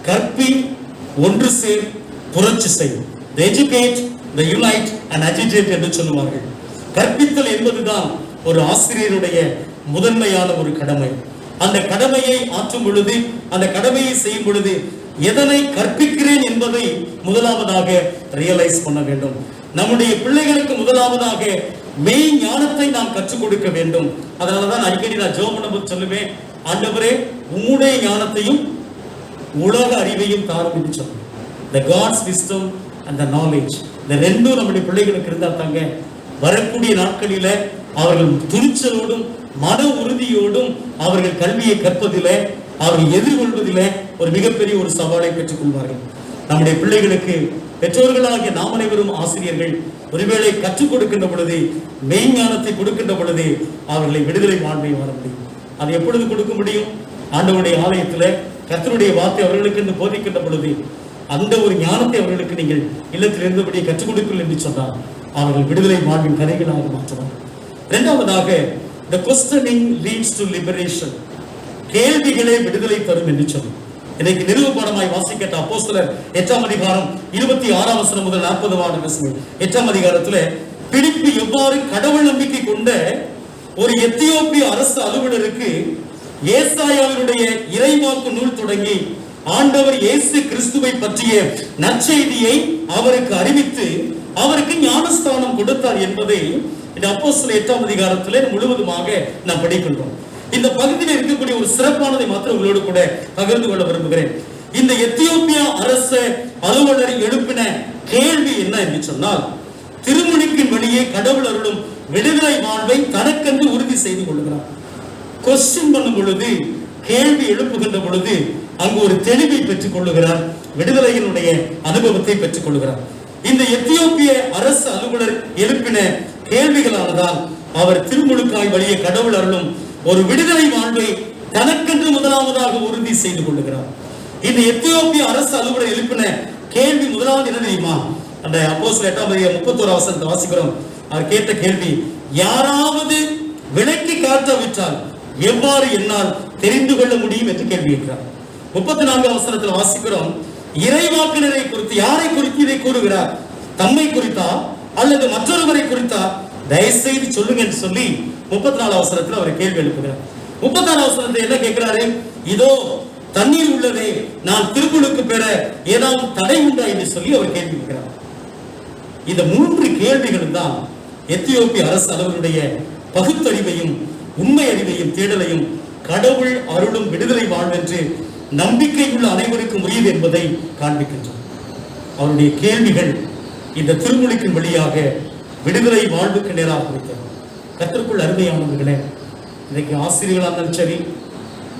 கற்பி, ஒன்று சேர், புரட்சி செய். The educate, the unite and agitate என்று சொல்லுவார்கள். கற்பித்தல் என்பதுதான் ஒரு ஆசிரியருடைய முதன்மையான ஒரு கடமை. அந்த கடமையை ஆற்றும் பொழுது, அந்த கடமையை செய்யும் பொழுது எதனை கற்பிக்கிறேன் என்பதை முதலாவதாக ரியலைஸ் பண்ண வேண்டும். நம்முடைய பிள்ளைகளுக்கு முதலாவதாக மெய் ஞானத்தை நாம் கற்றுக் கொடுக்க வேண்டும். அதனாலதான் அடிக்கடி நான் ஜெபம் பண்ணும்போது சொல்லுவேன், ஆண்டவரே உம்முடைய ஞானத்தையும் உலக அறிவையும் தாரும் என்று சொல்லுவேன். The God's wisdom and the knowledge, இந்த ரெண்டும் நம்முடைய பிள்ளைகளுக்கு இருந்தா தாங்க வரக்கூடிய நாட்களில அவர்கள் துணிச்சலோடும் மன உறுதியோடும் அவர்கள் கல்வியை கற்பதில, அவர்கள் எதிர்கொள்வதில ஒரு மிகப்பெரிய ஒரு சவாலை பெற்றுக் கொள்வார்கள். நம்முடைய பிள்ளைகளுக்கு பெற்றோர்களாகிய நாம் அனைவரும் ஆசிரியர்கள் ஒருவேளை கற்றுக் கொடுக்கின்ற பொழுது, மெய்ஞானத்தை கொடுக்கின்ற பொழுது அவர்களை விடுதலை வாழ்வை வாழ முடியும். அதை எப்பொழுது கொடுக்க முடியும்? ஆண்டவருடைய ஆலயத்துல கர்த்தருடைய வார்த்தை அவர்களுக்கு என்று போதிக்கின்ற பொழுது அந்த ஒரு ஞானத்தை அவர்களுக்கு நீங்கள் இல்லத்தில் இருந்தபடியே கற்றுக் கொடுக்கல் என்று சொன்னார். அவர்கள் விடுதலை வாழ்வின் கதைகளாக மாற்றுவார். இரண்டாவதாக, the questioning leads to liberation. கேள்விகளே விடுதலை தரும் என்று சொல்லும். இன்னைக்கு நிறுவனமாய் வாசிக்கட்ட அப்போஸ்தலர் 8ஆம் அதிகாரம் 26ஆம் வசனம் முதல் 40ஆம் வசனம். 8ஆம் அதிகாரத்துல பிலிப்பு எவ்வாறு கடவுள் நம்பிக்கை கொண்ட ஒரு எத்தியோப்பிய அரசு அலுவலருக்கு ஏசாயாவினுடைய இறைவாக்கு நூல் தொடங்கி ஆண்டவர் இயேசு கிறிஸ்துவை பற்றிய நற்செய்தியை அவருக்கு அறிவித்து அவருக்கு ஞானஸ்தானம் கொடுத்தார் என்பதை இந்த அப்போஸ்தலர் 8ஆம் அதிகாரத்திலே முழுவதுமாக நாம் படிக்கின்றோம். இந்த பகுதியில் இருக்கக்கூடிய ஒரு சிறப்பானதை மாத்திரம் உங்களோடு கூட பகிர்ந்து கொள்ள விரும்புகிறேன். இந்த எத்தியோப்பியா அரசு அலுவலர் எழுப்பின கேள்வி என்ன என்று சொன்னால், திருமுழுக்கின் வழியே கடவுள் அருளும் விடுதலை வாழ்வை தனக்கென்று உறுதி செய்து கொள்கிறார். கொஸ்டின் பண்ணும் பொழுது, கேள்வி எழுப்புகின்ற பொழுது அங்கு ஒரு தெளிவை பெற்றுக் கொள்ளுகிறார், விடுதலையினுடைய அனுபவத்தை பெற்றுக் கொள்கிறார். இந்த எத்தியோப்பிய அரசு அலுவலர் எழுப்பின கேள்விகளானதால் அவர் திருமுழுக்காய் வழியே கடவுள் அருளும் ஒரு விடுதலை வாழ்வை தனக்கென்று முதலாவதாக உறுதி செய்து கொள்ளுகிறார். இந்த எத்தியோப்பிய அரசு அலுவலர் எழுப்பின கேள்வி முதலாவது என்ன தெரியுமா? அந்த அப்போஸ்தலர் 8ஆம் அதிகாரம் 31ஆம் வசனத்தை வாசிக்கிறோம். அவர் கேட்ட கேள்வி, யாராவது விளக்கி காட்டாவிட்டால் எவ்வாறு என்னால் தெரிந்து கொள்ள முடியும் என்று கேள்வி கேட்கிறார். 34ஆம் வசனத்தில் வாசிக்கிறோம், இறைவாக்கினரை குறித்து, யாரை குறித்து இதை கூறுகிறார்? தம்மை குறித்தா அல்லது மற்றொருவரை குறித்தா? தயவுசெய்து சொல்லுங்க என்று சொல்லி 34ஆம் வசனத்தில் அவர் கேள்வி எழுப்புகிறார். 36ஆம் வசனத்தை என்ன கேட்கிறாரு? இதோ தண்ணீர் உள்ளதே, நான் திருமுழுக்கு பெற ஏதாவது தடை உண்டா என்று சொல்லி அவர் கேள்வி கேட்கிறார். இந்த 3 கேள்விகளும் தான் எத்தியோப்பிய அரசு அலுவலருடைய பகுத்தறிவையும் உண்மை அறிவையும் தேடலையும் கடவுள் அருளும் விடுதலை வாழ்வென்று நம்பிக்கை உள்ள அனைவருக்கும் உரியது என்பதை காண்பிக்கின்றன. அவருடைய கேள்விகள் இந்த திருமுழுக்கின் வழியாக விடுதலை வாழ்வுக்கு நேராக இருக்கிறது. கற்றுக்குள் அருமையானவர்களே, இன்றைக்கு ஆசிரியர்களாக இருந்தாலும் சரி,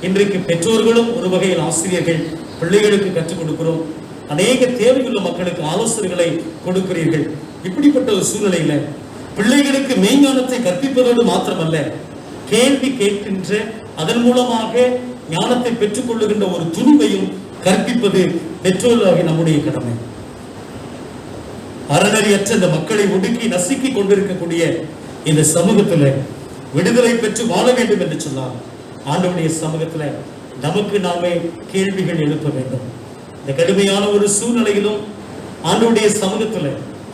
இன்றைக்கு பெற்றோர்களும் ஒரு வகையில் ஆசிரியர்கள் பிள்ளைகளுக்கு கற்றுக் கொடுக்கிறோம். அநேக தேவையுள்ள மக்களுக்கு ஆலோசனைகளை கொடுக்கிறீர்கள். இப்படிப்பட்ட ஒரு சூழ்நிலையில பிள்ளைகளுக்கு மெய்ஞானத்தை கற்பிப்பதோடு மாத்திரமல்ல, கேள்வி கேட்கின்ற அதன் மூலமாக ஞானத்தை பெற்றுக் கொள்ளுகின்ற ஒரு துணிவையும் கற்பிப்பது பெற்றோர்களாக நம்முடைய கடமை. அறநறியற்ற இந்த மக்களை ஒடுக்கி நசுக்கி கொண்டிருக்கக்கூடிய இந்த சமூகத்துல விடுதலை பெற்று வாழ வேண்டும் என்று சொன்னால் ஆண்டவருடைய சமூகத்துல நமக்கு நாமே கேள்விகள் எழுப்ப வேண்டும். இந்த கடுமையான ஒரு சூழ்நிலையிலும் ஆண்டவருடைய சமூகத்துல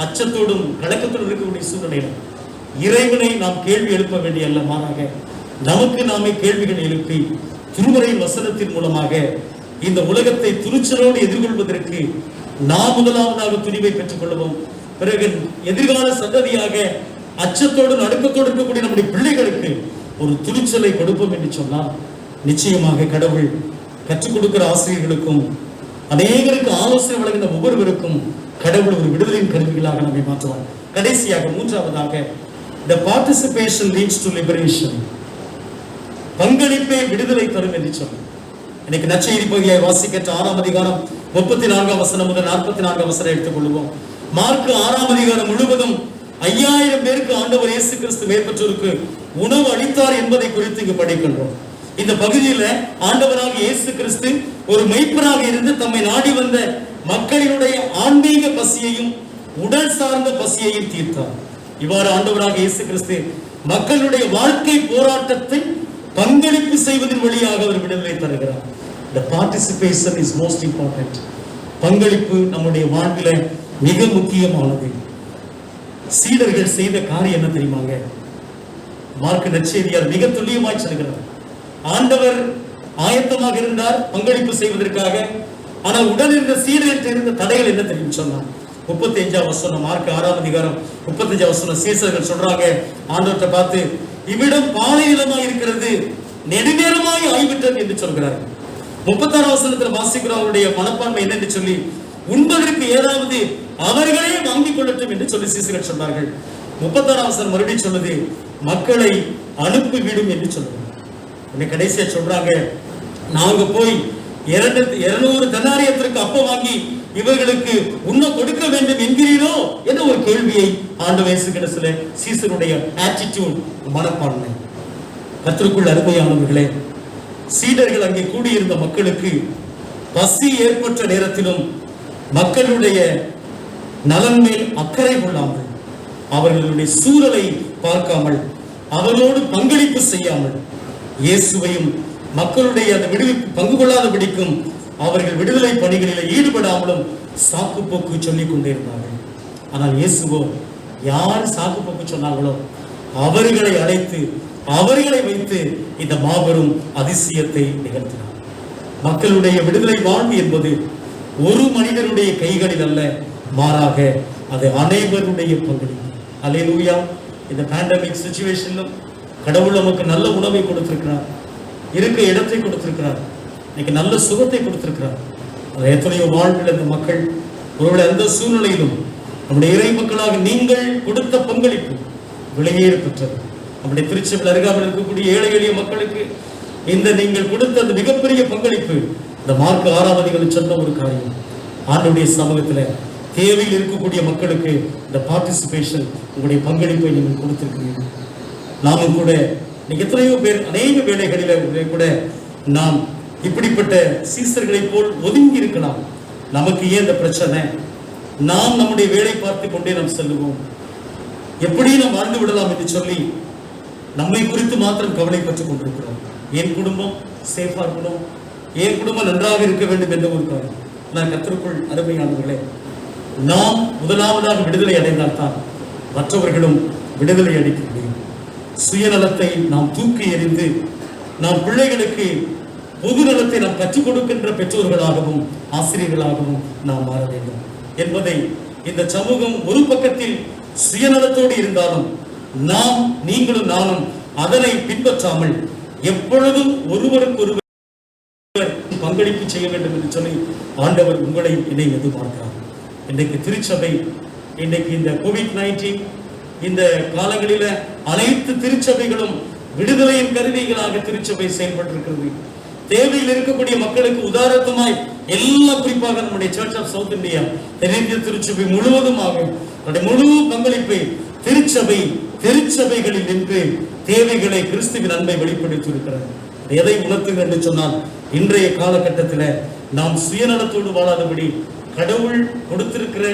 அச்சத்தோடும் கலக்கத்தோடும் இருக்கக்கூடிய சூழ்நிலையிலும் இறைவனை நாம் கேள்வி எழுப்ப வேண்டிய அல்ல, மாறாக நமக்கு நாமே கேள்விகள் எழுப்பி திருமறையின் வசனத்தின் மூலமாக இந்த உலகத்தை துணிச்சலோடு எதிர்கொள்வதற்கு நாம் முதலாவதாக துணிவை பெற்றுக் கொள்ளவும், பிறகு எதிர்கால சந்ததியாக அச்சத்தோடு நடுக்கத்தோடு இருக்கக்கூடிய நம்முடைய பிள்ளைகளுக்கு ஒரு துணிச்சலை கொடுப்போம் என்று சொன்னால் நிச்சயமாக கடவுள் கற்றுக் கொடுக்கிற ஆசிரியர்களுக்கும் அநேகருக்கு ஆலோசனை வழங்கின ஒவ்வொருவருக்கும் கடவுள் ஒரு விடுதலையின் கருவிகளாக நம்மை மாற்றுவார். கடைசியாக 3ஆவதாக, the participation leads to liberation. பங்களிப்பே விடுதலை தரும் என்று சொன்னார். இன்னைக்கு நற்செய்தி பகுதியை வாசிக்கின்ற 6ஆம் அதிகாரம் 34ஆம் வசனம் முதல் 44ஆம் வசனம் எடுத்துக்கொள்வோம். மார்க் 6ஆம் அதிகாரம் முழுவதும் 5000 பேருக்கு ஆண்டவர் இயேசு கிறிஸ்து மேற்பட்டோருக்கு உணவு அளித்தார் என்பதை குறித்து இங்கு படிக்கின்றோம். இந்த பகுதியில ஆண்டவராக இயேசு கிறிஸ்து ஒரு மெய்ப்பராக இருந்து தம்மை நாடி வந்த மக்களினுடைய ஆன்மீக பசியையும் உடல் சார்ந்த பசியையும் தீர்த்தார். இவ்வாறு ஆண்டவராக இயேசு கிறிஸ்து மக்களுடைய வாழ்க்கை போராட்டத்தை பங்களிப்பு செய்வதன் வழியாக அவர் விடுதலை தருகிறார். The participation is most important. பங்களிப்பு நம்முடைய வாழ்வில மிக முக்கியமானது. சீடர்கள் செய்த காரியம் என்ன தெரியுமாங்க? மார்க் நற்செய்தியார் மிக துல்லியமாய் சொல்கிறார். ஆண்டவர் ஆயத்தமாக இருந்தார் பங்களிப்பு செய்வதற்காக. ஆனால் உடன் இருந்த சீடர்கள் இருந்த தடைகள் என்ன தெரியும் சொன்னார். 35ஆம் வசனம், மார்க் 6ஆம் அதிகாரம் 35ஆம் வசனம், சீசர்கள் சொல்றாங்க ஆண்டவர்கிட்ட பார்த்து, இவ்விடம் பாலை நிலமாய் இருக்கிறது, நெடுநேரமாய் ஆய்விட்டது என்று சொல்கிறார்கள். 36ஆம் வசனத்தில் வாசிக்கிற அவருடைய மனப்பான்மை என்னென்று சொல்லி, உண்பதற்கு ஏதாவது அவர்களே வாங்கிக் கொள்ளட்டும் என்று சொல்லி சீசர்கள் சொன்னார்கள். 36ஆம் வசனம் மறுபடியும் சொல்லுது, மக்களை அனுப்பிவிடும் என்று சொல்லுவாங்க. கடைசியா சொல்றாங்க, நாங்க போய் 200 தெனாரியத்திற்கு அப்பம் வாங்கி இவர்களுக்கு உண்ண கொடுக்க வேண்டும் என்கிறீரோ என்ற ஒரு கேள்வியை ஆண்டவர் இயேசு கிறிஸ்துவிலே சீசருடைய ஆட்டிட்யூட், மனப்பான்மை. கர்த்தருக்குள் அருமையானவர்களே, சீடர்கள் அங்கே கூடியிருந்த மக்களுக்கு பசி ஏற்பட்ட நேரத்திலும் மக்களுடைய நலன் மேல் அக்கறை கொள்ளாமல் அவர்களுடைய சூழலை பார்க்காமல், அவரோடு பங்களிப்பு செய்யாமல், இயேசுவையும் மக்களுடைய அந்த விடுவிப்பு பங்கு கொள்ளாதபடிக்கும் அவர்கள் விடுதலை பணிகளில் ஈடுபடாமலும் சாக்கு போக்கு சொல்லிக் கொண்டிருந்தார்கள். ஆனால் இயேசுவோ யார் சாக்கு போக்கு சொன்னார்களோ அவர்களை அழைத்து அவர்களை வைத்து இந்த மாபெரும் அதிசயத்தை நிகழ்த்தினார். மக்களுடைய விடுதலை வாழ்வு என்பது ஒரு மனிதனுடைய கைகளில் அல்ல, மாறாக அது அனைவருடைய பங்களிப்பு. அல்லேலூயா. இந்த பேண்டமிக் சிச்சுவேஷனிலும் கடவுள் நமக்கு நல்ல உணவை கொடுத்திருக்கிறார், இருக்க இடத்தை கொடுத்திருக்கிறார், இன்னைக்கு நல்ல சுகத்தை கொடுத்திருக்கிறார். அதை எத்தனையோ வாழ்வில் இந்த மக்கள் ஒருவேளை அந்த சூழ்நிலையிலும் நம்முடைய இறை மக்களாக நீங்கள் கொடுத்த பங்களிப்பு விலையேற பெற்றது. நம்முடைய திருச்சபையில் அருகாமல் இருக்கக்கூடிய ஏழை எளிய மக்களுக்கு இந்த நீங்கள் கொடுத்த அந்த மிகப்பெரிய பங்களிப்பு, இந்த மார்க் 6ஆம் அதிகாரம் சொன்ன ஒரு காரியம். ஆண்டவருடைய சமூகத்தில் தேவையில் இருக்கக்கூடிய மக்களுக்கு இந்த பார்ட்டிசிபேஷன், உங்களுடைய பங்களிப்பை நீங்கள் கொடுத்திருக்கிறீர்கள். நாமும் கூட எத்தனையோ பேர் அநேக வேலைகளில் கூட நாம் இப்படிப்பட்ட சீசர்களைப் போல் ஒதுங்கி இருக்கலாம். நமக்கு ஏன் இந்த பிரச்சனை? நாம் நம்முடைய வேலை பார்த்து கொண்டே நாம் செல்லுவோம், எப்படி நாம் வாழ்ந்து விடலாம் என்று சொல்லி நம்மை குறித்து மாத்திரம் கவலைப்பட்டுக் கொண்டிருக்கிறோம். என் குடும்பம் சேஃபா இருக்கணும், என் குடும்பம் நன்றாக இருக்க வேண்டும் என்ற ஒரு காரணம். நான் கர்த்தருக்குள் அருமையானவர்களே, நாம் முதலாவதாக விடுதலை அடைந்தால்தான் மற்றவர்களும் விடுதலை அளிக்க முடியும். சுயநலத்தை நாம் தூக்கி எறிந்து நாம் பிள்ளைகளுக்கு பொது நலத்தை நாம் கற்றுக் கொடுக்கின்ற பெற்றோர்களாகவும் ஆசிரியர்களாகவும் நாம் மாற வேண்டும் என்பதை இந்த சமூகம் ஒரு பக்கத்தில் சுயநலத்தோடு இருந்தாலும் நாம், நீங்களும் நானும் அதனை பின்பற்றாமல் எப்பொழுதும் ஒருவருக்கொருவர் பங்களிப்பு செய்ய வேண்டும் என்று சொல்லி ஆண்டவர் உங்களை என்னை எதிர்பார்க்கிறார். இன்றைக்கு திருச்சபை, இன்றைக்கு இந்த கோவிட்-19 இந்த காலங்களில அனைத்து திருச்சபைகளும் விடுதலையின் கருவிகளாக திருச்சபை செயல்பட்டிருக்கிறது. தேவையில் இருக்கக்கூடிய மக்களுக்கு உதாரணமாய் எல்லா, குறிப்பாக நம்முடைய சர்ச் ஆஃப் சவுத் இந்தியா தென்னிந்திய திருச்சபை முழுவதுமாக முழு பங்களிப்பை திருச்சபைகளில் நின்று தேவைகளை கிறிஸ்துவின் அன்பை வெளிப்படுத்தி இருக்கிறார். எதை உணர்த்துங்க என்று சொன்னால், இன்றைய காலகட்டத்தில் நாம் சுயநலத்தோடு வாழாதபடி கடவுள் கொடுத்திருக்கிற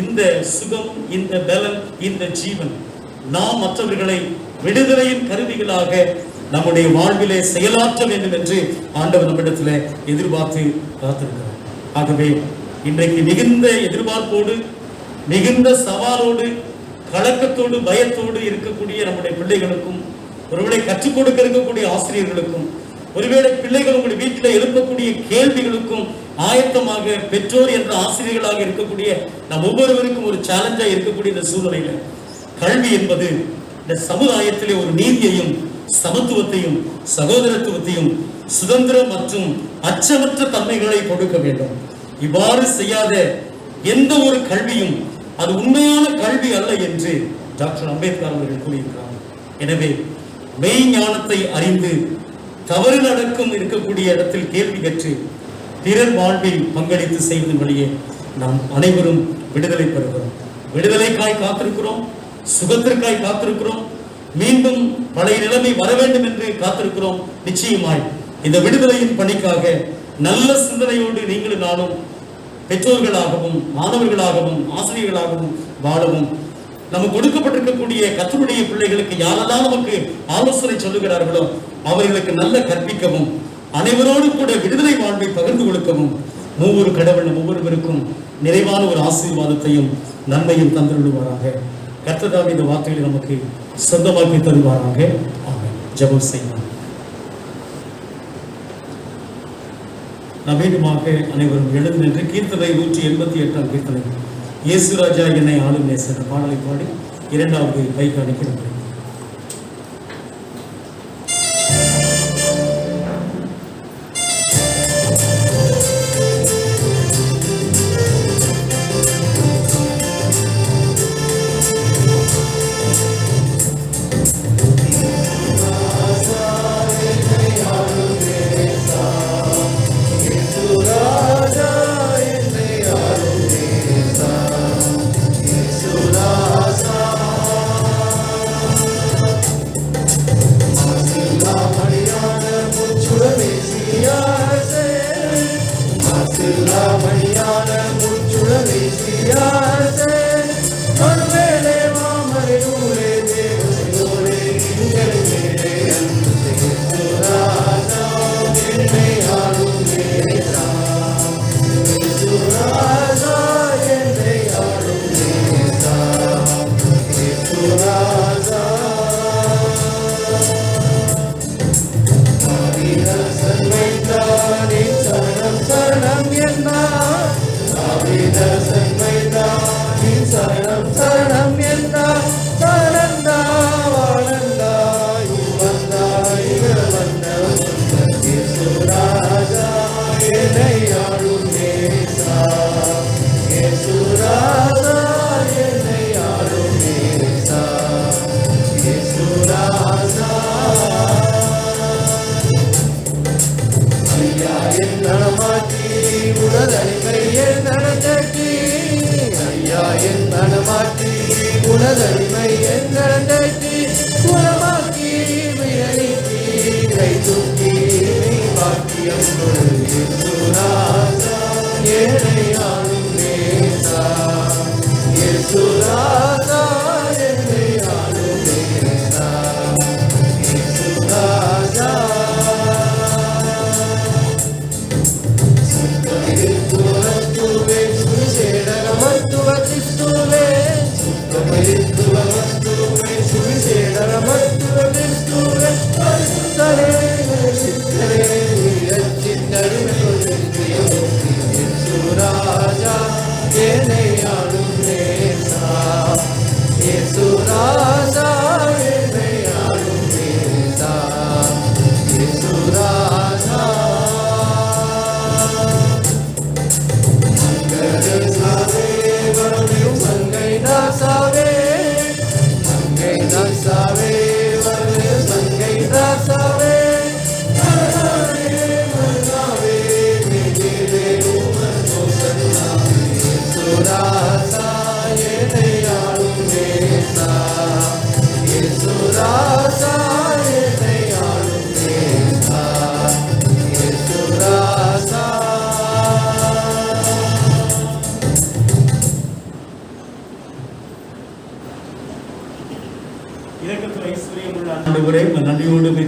இந்த சுகம், இந்த பலன், இந்த ஜீவன் நாம் மற்றவர்களை விடுதலையின் கருவிகளாக நம்முடைய வாழ்விலே செயலாற்ற வேண்டும் என்று ஆண்டவர் நம்மிடத்தில் எதிர்பார்த்து காத்திருக்கிறார். ஆகவே இன்றைக்கு மிகுந்த எதிர்பார்ப்போடு, மிகுந்த சவாலோடு, கலக்கத்தோடு, பயத்தோடு இருக்கக்கூடிய நம்முடைய பிள்ளைகளுக்கும், ஒருவேளை கற்றுக் கொடுக்க இருக்கக்கூடிய ஆசிரியர்களுக்கும், ஒருவேளை பிள்ளைகள் உங்களுடைய வீட்டில் எழுப்பக்கூடிய கேள்விகளுக்கும் ஆயத்தமாக பெற்றோர் என்ற ஆசிரியர்களாக இருக்கக்கூடிய நம் ஒவ்வொருவருக்கும் ஒரு சேலஞ்சா இருக்கக்கூடிய இந்த சூழ்நிலையில கல்வி என்பது இந்த சமுதாயத்திலே ஒரு நீதியையும் சமத்துவத்தையும் சகோதரத்துவத்தையும் சுதந்திரம் மற்றும் அச்சமற்ற தன்மைகளை கொடுக்க வேண்டும். இவ்வாறு செய்யாத எந்த ஒரு கல்வியும் அது உண்மையான கல்வி அல்ல என்று டாக்டர் அம்பேத்கர் அவர்கள் கூறியிருக்கிறார். எனவே மெய் ஞானத்தை அறிந்து தவறு நடக்கும் இருக்கக்கூடிய இடத்தில் கேள்வி கற்று பிறர் வாழ்வில் பங்களித்து செய்வதன் வழியே நாம் அனைவரும் விடுதலை பெறுகிறோம். விடுதலைக்காய் காத்திருக்கிறோம், சுகத்திற்காய் காத்திருக்கிறோம், மீண்டும் பழைய நிலைமை வர வேண்டும் என்று காத்திருக்கிறோம். நிச்சயமாய் இந்த விடுதலையின் பணிக்காக நல்ல சிந்தனையோடு நீங்களும் நானும் பெற்றோர்களாகவும் மாணவர்களாகவும் ஆசிரியர்களாகவும் வாழவும், நமக்கு கொடுக்கப்பட்டிருக்கக்கூடிய கர்த்தருடைய பிள்ளைகளுக்கு யாரெல்லாம் நமக்கு ஆலோசனை சொல்லுகிறார்களோ அவர்களுக்கு நல்ல கற்பிக்கவும், அனைவரோடு கூட விடுதலை வாழ்வை பகிர்ந்து கொடுக்கவும் மூவொரு கடவுள் ஒவ்வொருவருக்கும் நிறைவான ஒரு ஆசீர்வாதத்தையும் நன்மையும் தந்துள்ளுவாராக. கர்த்தர் இந்த வார்த்தைகளை நமக்கு சொந்தமாக்கி தருவாராக. ஆமென். ஜெபம் செய்வோம். நவீனமாக அனைவரும் எழுந்து நின்று கீர்த்தனை 188ஆம் கீர்த்தனை இயேசு ராஜா என்னை ஆளும் நேசர் பாடலை பாடி இரண்டாவது கைக்கு அனுப்பிவிடும்.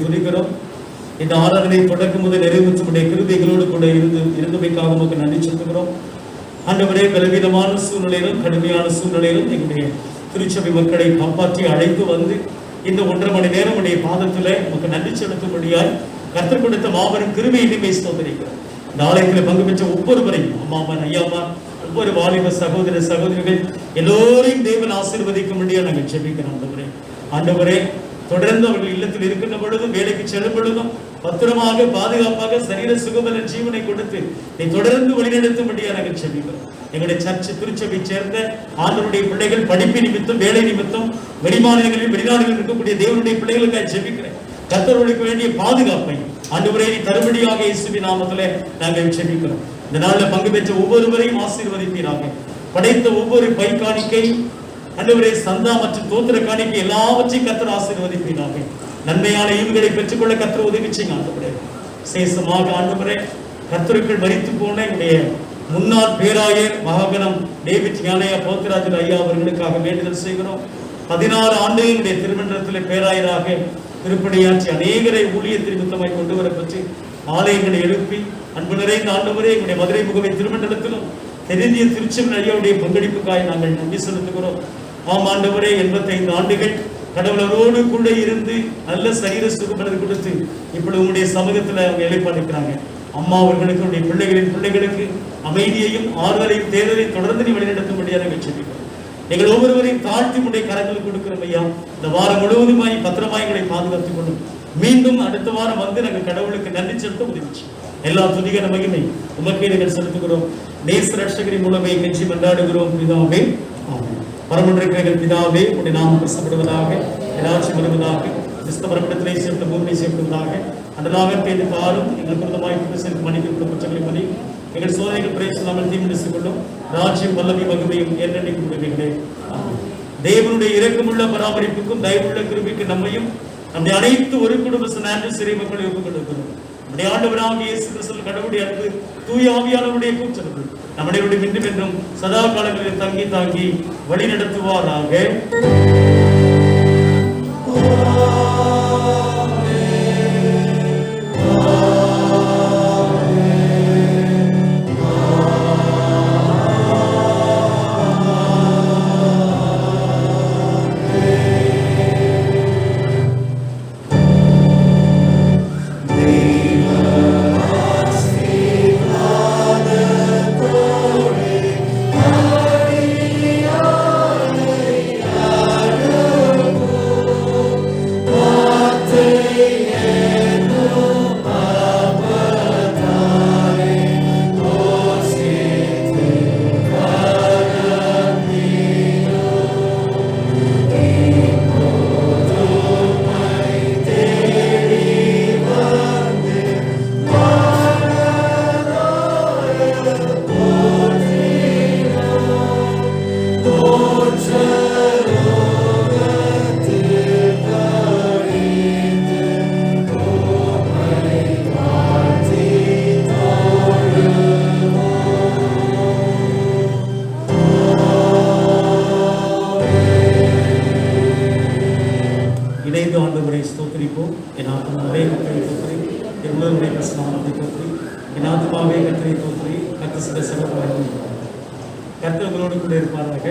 துதிக்கிறோம். இந்த ஆராதனை தொடக்கம் முதல் நிறைவேற்றும் கிருபைகளோடு கூட இருந்தமைக்காக உமக்கு நன்றி செலுத்துகிறோம். ஆண்டவரே, பலவீனமான சூழ்நிலையிலும் கடுமையான சூழ்நிலையிலும் எங்களுடைய திருச்சபை மக்களை காப்பாற்றி அழைத்து வந்து இந்த 1.5 மணி நேரம் உடைய பாதத்தில் உமக்கு நன்றி செலுத்தும்படியாய் கர்த்தர் கொடுத்த மாபெரும் கிருபையை இனிமே ஸ்தோத்திரிக்கிறோம். இந்த ஆலயத்தில் பங்கு பெற்ற ஒவ்வொருவரையும், அம்மாமான், ஐயாமான், ஒவ்வொரு வாலிப சகோதர சகோதரிகள் எல்லோரையும் தேவன் ஆசீர்வதிக்கும்படியா நாங்கள் ஜெபிக்கிறோம். ஆண்டவரே, தொடர்ந்து அவர்கள் இல்லத்தில் இருக்கின்ற பொழுதும் வேலைக்கு செல்லும் பொழுதும் பத்திரமாக பாதுகாப்பாக சரீர சுகபல ஜீவனை கொடுத்து நீ தொடர்ந்து வழிநடத்தும்படியா நாங்கள் ஜெபிக்கிறோம். எங்களுடைய சர்ச்சை திருச்சபை சேர்ந்த ஆண்டவருடைய பிள்ளைகள் படிப்பு நிமித்தம், வேலை நிமித்தம் வெளிமாநிலங்களில் வெளிநாடுகளில் இருக்கக்கூடிய தேவனுடைய பிள்ளைகளுக்காக ஜெபிக்கிறேன். கர்த்தர்களுக்கு வேண்டிய பாதுகாப்பை ஆண்டவரே நீ தரும்படியாக இயேசுவின் நாமத்திலே நாங்கள் ஜெபிக்கிறோம். இந்த நாளில் பங்கு பெற்ற ஒவ்வொருவரையும் ஆசீர்வதிப்பீராக. படைத்த ஒவ்வொரு பை காணிக்கை, ஆண்டவரே சந்தா மற்றும் தோத்திர காணிக்கை எல்லாவற்றையும் கர்த்தர் ஆசீர்வதிப்பீராக. நன்மையான ஈவுகளை பெற்றுக்கொள்ள கர்த்தர் உதவி செய்யுங்க ஆண்டவரே. விசேஷமாக ஆண்டவரே, கர்த்தருக்குள் மரித்து போன என்னுடைய முன்னாள் பேராயர் மகாகணம் டேவிட் ஞானயா போத்தராஜர் ஐயா அவர்களுக்காக வேண்டுதல் செய்கிறோம். 14 ஆண்டுகளுடைய திருமன்றத்தில் பேராயராக திருப்பணியாற்றி அநேகரை ஊழியத்தின் நிமித்தமாய் கொண்டு வரப்பட்டு ஆலயங்களை எழுப்பி அன்பு நிறைந்த ஆண்டவரே, எங்களுடைய மதுரை முகவை திருமண்டலத்திலும் தெரிய திருச்செந்தூர் ஐயாவுடைய பங்களிப்புக்காக நாங்கள் நன்றி செலுத்துகிறோம். ஆம் ஆண்டவரே, 85 ஆண்டுகள் கடவுளரோடு கூட இருந்து நல்ல சரீர சுகபலத்தை கொடுத்து இப்படி உங்களுடைய சமூகத்தில் அவங்க இழைப்பாடுக்கிறாங்க. அம்மா அவர்களுக்கு, உடைய பிள்ளைகளின் பிள்ளைகளுக்கு அமைதியையும் ஆறுதலையும் தேர்தலையும் தொடர்ந்து நீ வழிநடத்தும்படியாக நாங்கள் ஜெபிக்கிறோம். எங்கள் ஒவ்வொருவரையும் தாழ்த்தி உடைய கரங்கள் கொடுக்கிறோம் ஐயா. இந்த வாரம் முழுவதுமாய் பத்திரமாய் எங்களை பாதுகாத்துக் கொள்ளும். மீண்டும் அடுத்த வாரம் வந்து நாங்கள் கடவுளுக்கு நன்றி செலுத்த உதவிச்சு எல்லா துதிகர மகிமை உமக்கே நாங்கள் செலுத்துகிறோம். நேச ரட்சகரின் மூலமே கட்சி கொண்டாடுகிறோம் பிதாவே. ஆமென். பரமன்றிருக்கிற பிதாவே, உடைய நாமம் பிரசப்படுவதாக, எல்லாட்சியும் வருவதாக, கிறிஸ்தவரத்திலே சேர்ந்த பூமியை சேர்ந்ததாக, அண்டலாக தேடி பாரும் எங்கள் குருதமாய் சேர்த்து மன்னிக்கிற குற்றங்களை மணி எங்கள் சோதனைகள் பிரேசில்லாமல் தீர்மானித்துக் கொள்ளும். ராஜ்யம் வல்லமை மகிமையும் ஏற்றென்னைக்கு முடிவுகளே. தேவனுடைய இரக்கமுள்ள பராமரிப்புக்கும் தயவுள்ள கிருபைக்கு நம்மையும் நம்முடைய அனைத்து ஒரு குடும்ப நன்றி சிறை மக்களை ஒப்புக் கொடுக்கிறோம். நம்முடைய ஆண்டவராகிய இயேசு கிறிஸ்து கடவுளுடைய அன்பு தூய ஆவியானவருடைய கூச்சல்கள் நம்முடைய மீண்டும் என்றும் சதா காலங்களில் தங்கி தாங்கி வழி நடத்துவாராக. கர்த்தர் உங்களோடு கூட இருப்பாராக.